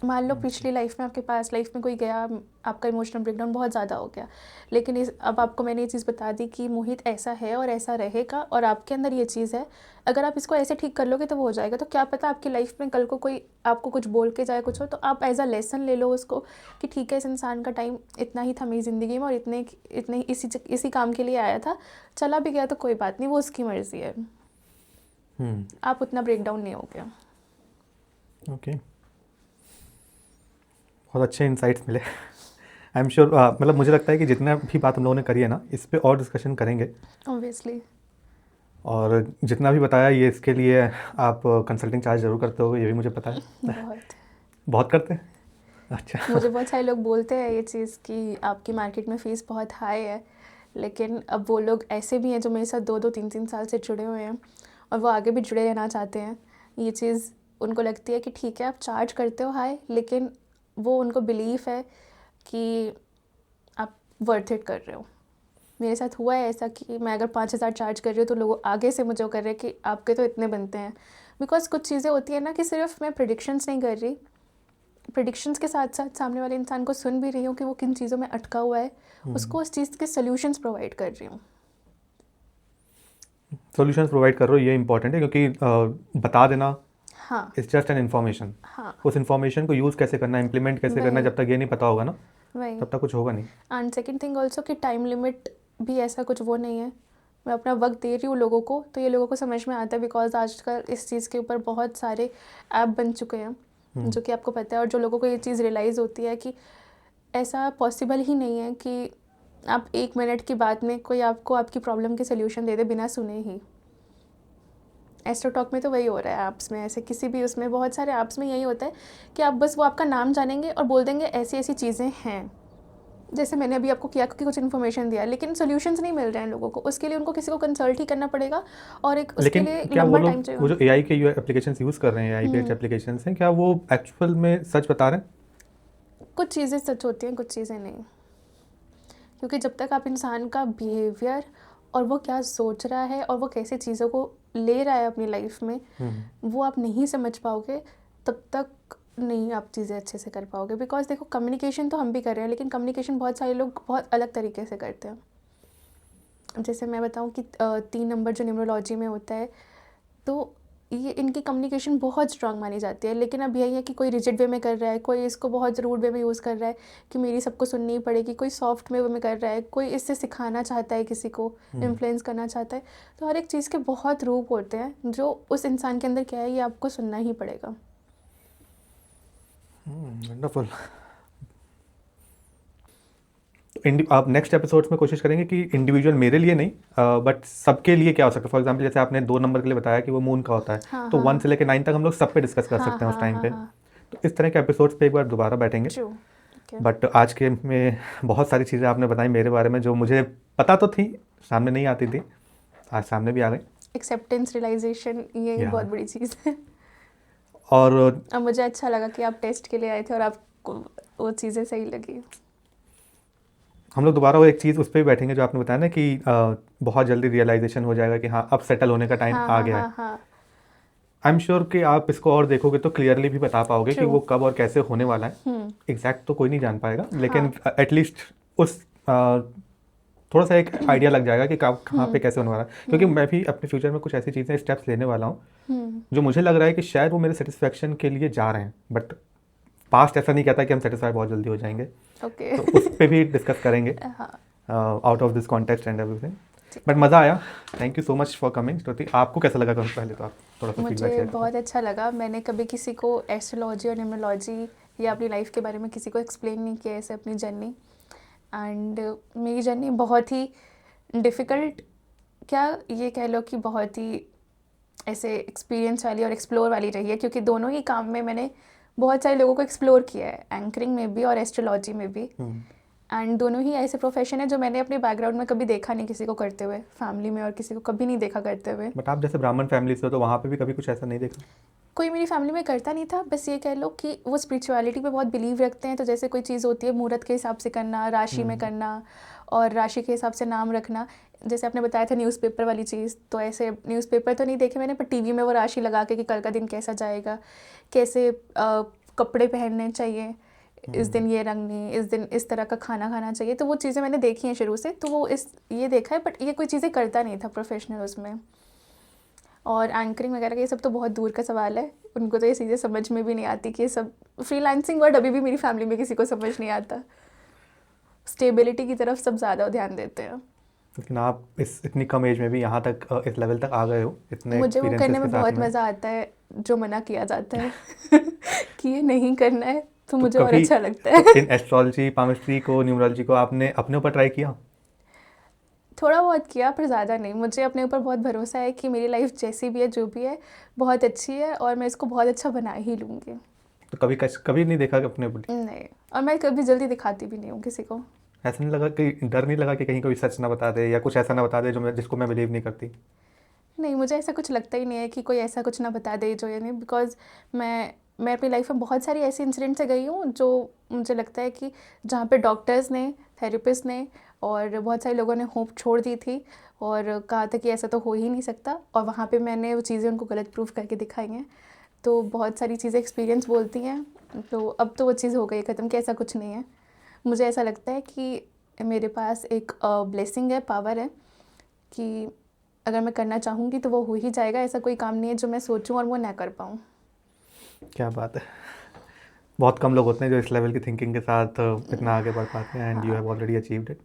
मान लो पिछली लाइफ में आपके पास लाइफ में कोई गया, आपका इमोशनल ब्रेकडाउन बहुत ज़्यादा हो गया, लेकिन अब आपको मैंने ये चीज़ बता दी कि मोहित ऐसा है और ऐसा रहेगा, और आपके अंदर ये चीज़ है, अगर आप इसको ऐसे ठीक कर लोगे तो वो हो जाएगा। तो क्या पता आपकी लाइफ में कल को कोई आपको कुछ बोल के जाए कुछ हो, तो आप एज अ लेसन ले लो उसको कि ठीक है, इस इंसान का टाइम इतना ही था मेरी ज़िंदगी में, और इतने इसी काम के लिए आया था, चला भी गया तो कोई बात नहीं, वो उसकी मर्ज़ी है। आप उतना ब्रेकडाउन नहीं हो गया। ओके, बहुत अच्छे इंसाइट्स मिले। आई एम श्योर, मतलब मुझे लगता है कि जितना भी बात हम लोगों ने करी है ना, इस पे और डिस्कशन करेंगे, ऑब्वियसली। और जितना भी बताया ये इसके लिए आप कंसल्टिंग चार्ज ज़रूर करते हो, ये भी मुझे पता है। बहुत करते हैं? अच्छा। मुझे बहुत सारे लोग बोलते हैं ये चीज़ कि आपकी मार्केट में फ़ीस बहुत हाई है, लेकिन अब वो लोग ऐसे भी हैं जो मेरे साथ 2-2 3-3 साल से जुड़े हुए हैं, और वो आगे भी जुड़े रहना चाहते हैं। ये चीज़ उनको लगती है कि ठीक है आप चार्ज करते हो हाई, लेकिन वो उनको बिलीफ है कि आप वर्थ इट कर रहे हो। मेरे साथ हुआ है ऐसा कि मैं अगर 5,000 चार्ज कर रही हूँ तो लोग आगे से मुझे वो कर रहे हैं कि आपके तो इतने बनते हैं। बिकॉज कुछ चीज़ें होती है ना कि सिर्फ मैं प्रिडिक्शंस नहीं कर रही, प्रिडिक्शंस के साथ साथ सामने वाले इंसान को सुन भी रही हूँ कि वो किन चीज़ों में अटका हुआ है, उसको उस चीज़ के सोल्यूशंस प्रोवाइड कर रही हूँ। सॉल्यूशंस प्रोवाइड कर रहे हो, ये इंपॉर्टेंट है, क्योंकि बता देना हाँ इट्स जस्ट एन इन्फॉर्मेशन। हाँ उस इन्फॉर्मेशन को यूज़ कैसे करना, इम्प्लीमेंट कैसे करना, वही जब तक ये नहीं पता होगा ना वही। तब तक कुछ होगा नहीं। एंड सेकंड थिंग ऑल्सो कि टाइम लिमिट भी ऐसा कुछ वो नहीं है। मैं अपना वक्त दे रही हूँ लोगों को, तो ये लोगों को समझ में आता है बिकॉज आजकल इस चीज़ के ऊपर बहुत सारे ऐप बन चुके हैं जो कि आपको पता है, और जो लोगों को ये चीज़ रियलाइज़ होती है कि ऐसा पॉसिबल ही नहीं है कि आप 1 मिनट की बात में कोई आपको आपकी प्रॉब्लम के सोल्यूशन दे दे बिना सुने ही। एस्ट्रोटॉक में तो वही हो रहा है, ऐप्स में ऐसे किसी भी उसमें बहुत सारे ऐप्स में यही होता है कि आप बस वो आपका नाम जानेंगे और बोल देंगे ऐसी ऐसी चीज़ें हैं, जैसे मैंने अभी आपको किया कि कुछ इन्फॉर्मेशन दिया, लेकिन सॉल्यूशंस नहीं मिल रहे हैं लोगों को। उसके लिए उनको किसी को कंसल्ट ही करना पड़ेगा और एक उसके लेकिन लिए क्या वो लंबा टाइम लोग चाहिए। वो जो एआई के एप्लीकेशन यूज़ कर रहे हैं, एआई बेस्ड एप्लीकेशन हैं, क्या वो एक्चुअल में सच बता रहे हैं? कुछ चीज़ें सच होती हैं, कुछ चीज़ें नहीं, क्योंकि जब तक आप इंसान का बिहेवियर और वो क्या सोच रहा है और वो कैसे चीज़ों को ले रहा है अपनी लाइफ में, वो आप नहीं समझ पाओगे, तब तक नहीं आप चीज़ें अच्छे से कर पाओगे। बिकॉज देखो, कम्युनिकेशन तो हम भी कर रहे हैं, लेकिन कम्युनिकेशन बहुत सारे लोग बहुत अलग तरीके से करते हैं। जैसे मैं बताऊं कि 3 नंबर जो न्यूमरोलॉजी में होता है, तो ये इनकी कम्युनिकेशन बहुत स्ट्रांग मानी जाती है। लेकिन अब यही है कि कोई रिजिड वे में कर रहा है, कोई इसको बहुत रूड वे में यूज़ कर रहा है कि मेरी सबको सुननी ही पड़ेगी, कोई सॉफ्ट वे में कर रहा है, कोई इससे सिखाना चाहता है, किसी को इन्फ्लुएंस करना चाहता है। तो हर एक चीज़ के बहुत रूप होते हैं, जो उस इंसान के अंदर क्या है ये आपको सुनना ही पड़ेगा। वंडरफुल। आप नेक्स्ट एपिसोड्स में कोशिश करेंगे कि इंडिविजुअल मेरे लिए नहीं बट सबके लिए क्या हो सकता है। फॉर एग्जांपल जैसे आपने 2 नंबर के लिए बताया कि वो मून का होता है, हाँ, तो हाँ, 1 से लेकर 9 तक हम लोग सब पे डिस्कस कर हाँ, सकते हैं उस हाँ, टाइम हाँ, पे। हाँ, तो इस तरह के एपिसोड्स पे एक बार दोबारा बैठेंगे। ट्रू। बट आज के में बहुत सारी चीज़ें आपने बताई मेरे बारे में जो मुझे पता तो थी, सामने नहीं आती थी, आज सामने भी आ गई। एक्सेप्टेंस, रियलाइजेशन, ये Yeah. बहुत बड़ी चीज़ है। और अब मुझे अच्छा लगा कि आप टेस्ट के लिए आए थे और आपको वो चीज़ें सही लगी। हम लोग दोबारा वो एक चीज़ उस पर भी बैठेंगे जो आपने बताया ना कि बहुत जल्दी रियलाइजेशन हो जाएगा कि हाँ अब सेटल होने का टाइम हाँ, आ हाँ, गया है। हाँ, हाँ, आई एम श्योर कि आप इसको और देखोगे तो क्लियरली भी बता पाओगे कि True. वो कब और कैसे होने वाला है। एग्जैक्ट तो कोई नहीं जान पाएगा, लेकिन एटलीस्ट उस थोड़ा सा एक आइडिया लग जाएगा कि कब कहाँ पे कैसे होने वाला है। क्योंकि मैं भी अपने फ्यूचर में कुछ ऐसी चीज़ें स्टेप्स लेने वाला हूँ जो मुझे लग रहा है कि शायद वो मेरे सेटिस्फैक्शन के लिए जा रहे हैं, बट पास्ट ऐसा नहीं कहता कि हम सेटिस्फाई बहुत जल्दी हो जाएंगे। ओके। तो उस पर भी डिस्कस करेंगे out of this context and everything. But मज़ा आया। Thank you so much for coming Shruti. आपको कैसा लगा? पहले तो आप थोड़ा सा फीडबैक मुझे शेयर बहुत अच्छा लगा। मैंने कभी किसी को एस्ट्रोलॉजी और न्यूमरोलॉजी या अपनी लाइफ के बारे में किसी को एक्सप्लेन नहीं किया ऐसे अपनी जर्नी। एंड मेरी जर्नी बहुत ही डिफ़िकल्ट, क्या ये कह लो कि बहुत ही ऐसे एक्सपीरियंस वाली और एक्सप्लोर वाली रही है, क्योंकि दोनों ही काम में मैंने बहुत सारे लोगों को एक्सप्लोर किया है, एंकरिंग में भी और एस्ट्रोलॉजी में भी। एंड दोनों ही ऐसे प्रोफेशन है जो मैंने अपने बैकग्राउंड में कभी देखा नहीं किसी को करते हुए, फैमिली में और किसी को कभी नहीं देखा करते हुए। बट आप जैसे ब्राह्मण फैमिली से हो तो वहाँ पे भी कभी कुछ ऐसा नहीं देखा? कोई मेरी फैमिली में करता नहीं था। बस ये कह लो कि वो स्पिरिचुअलिटी पे बहुत बिलीव रखते हैं। तो जैसे कोई चीज़ होती है मुहूर्त के हिसाब से करना, राशि में करना और राशि के हिसाब से नाम रखना। जैसे आपने बताया था न्यूज़पेपर वाली चीज़, तो ऐसे न्यूज़पेपर तो नहीं देखे मैंने, पर टीवी में वो राशि लगा के कि कल का दिन कैसा जाएगा, कैसे कपड़े पहनने चाहिए, इस दिन ये रंग नहीं, इस दिन इस तरह का खाना खाना चाहिए। तो वो चीज़ें मैंने देखी हैं शुरू से, तो वो ये देखा है, बट ये कोई चीज़ें करता नहीं था प्रोफेशनल उसमें। और एंकरिंग वगैरह ये सब तो बहुत दूर का सवाल है, उनको तो ये चीज़ें समझ में भी नहीं आती कि ये सब फ्रीलांसिंग वर्ड अभी भी मेरी फैमिली में किसी को समझ नहीं आता। स्टेबिलिटी की तरफ सब ज़्यादा ध्यान देते हैं। लेकिन आप इतनी कम एज में भी यहाँ तक इस लेवल तक आ गए हो, इतने मुझे वो करने में बहुत में। मज़ा आता है जो मना किया जाता है कि ये नहीं करना है, तो मुझे और कभी अच्छा लगता है। इन एस्ट्रोलॉजी, पामिस्ट्री को, न्यूमरोलॉजी को आपने अपने ऊपर ट्राई किया? थोड़ा बहुत किया, पर ज़्यादा नहीं। मुझे अपने ऊपर बहुत भरोसा है कि मेरी लाइफ जैसी भी है, जो भी है, बहुत अच्छी है और मैं इसको बहुत अच्छा बना ही लूँगी। तो कभी नहीं देखा अपने ऊपर? नहीं, और मैं कभी जल्दी दिखाती भी नहीं हूँ किसी को। ऐसा नहीं लगा कि डर नहीं लगा कि कहीं कोई सच ना बता दे या कुछ ऐसा ना बता दे जिसको मैं बिलीव नहीं करती? नहीं, मुझे ऐसा कुछ लगता ही नहीं है कि कोई ऐसा कुछ ना बता दे जो ये नहीं, बिकॉज मैं मैं अपनी लाइफ में बहुत सारी ऐसी इंसिडेंट से गई हूँ जो मुझे लगता है कि जहाँ पे डॉक्टर्स ने, थेरेपिस्ट ने और बहुत सारे लोगों ने होप छोड़ दी थी और कहा था कि ऐसा तो हो ही नहीं सकता, और वहाँ पे मैंने वो चीज़ें उनको गलत प्रूफ करके दिखाई हैं। तो बहुत सारी चीज़ें एक्सपीरियंस बोलती हैं, तो अब तो वो चीज़ हो गई ख़त्म कि ऐसा कुछ नहीं है। मुझे ऐसा लगता है कि मेरे पास एक ब्लेसिंग है, पावर है कि अगर मैं करना चाहूँगी तो वो हो ही जाएगा। ऐसा कोई काम नहीं है जो मैं सोचूं और वो ना कर पाऊँ। क्या बात है। बहुत कम लोग होते हैं जो इस लेवल की थिंकिंग के साथ इतना आगे बढ़ पाते हैं, and you have already achieved it.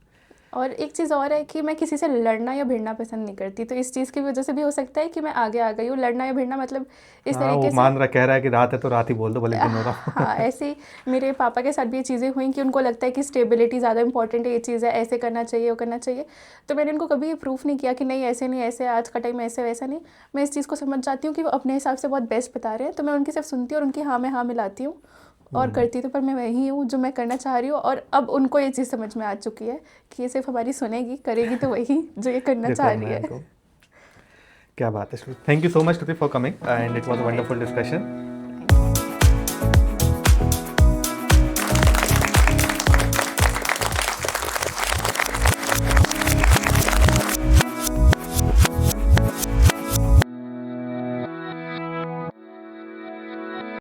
और एक चीज़ और है कि मैं किसी से लड़ना या भिड़ना पसंद नहीं करती, तो इस चीज़ की वजह से भी हो सकता है कि मैं आगे आ गई हूँ। लड़ना या भिड़ना मतलब इस हाँ, वो तरीके से, मान रहा, कह रहा है कि रात है तो रात ही बोल दो, भले दिन हो रहा हो। हाँ, ऐसे ही मेरे पापा के साथ भी ये चीज़ें हुई कि उनको लगता है कि स्टेबिलिटी ज़्यादा इंपॉर्टेंट है, ये चीज़ है, ऐसे करना चाहिए, वो करना चाहिए। तो मैंने उनको कभी ये प्रूफ नहीं किया कि नहीं ऐसे नहीं, ऐसे आज का टाइम ऐसे वैसा नहीं। मैं इस चीज़ को समझ जाती हूँ कि वो अपने हिसाब से बहुत बेस्ट बता रहे हैं, तो मैं उनकी सिर्फ सुनती हूँ और उनकी हाँ में हाँ मिलाती हूँ और करती तो, पर मैं वही हूँ जो मैं करना चाह रही हूँ। और अब उनको ये चीज़ समझ में आ चुकी है कि ये सिर्फ हमारी सुनेगी, करेगी तो वही जो ये करना जो चाह करना रही है है। तो। क्या बात है। Thank you so much for coming, and it was a wonderful discussion.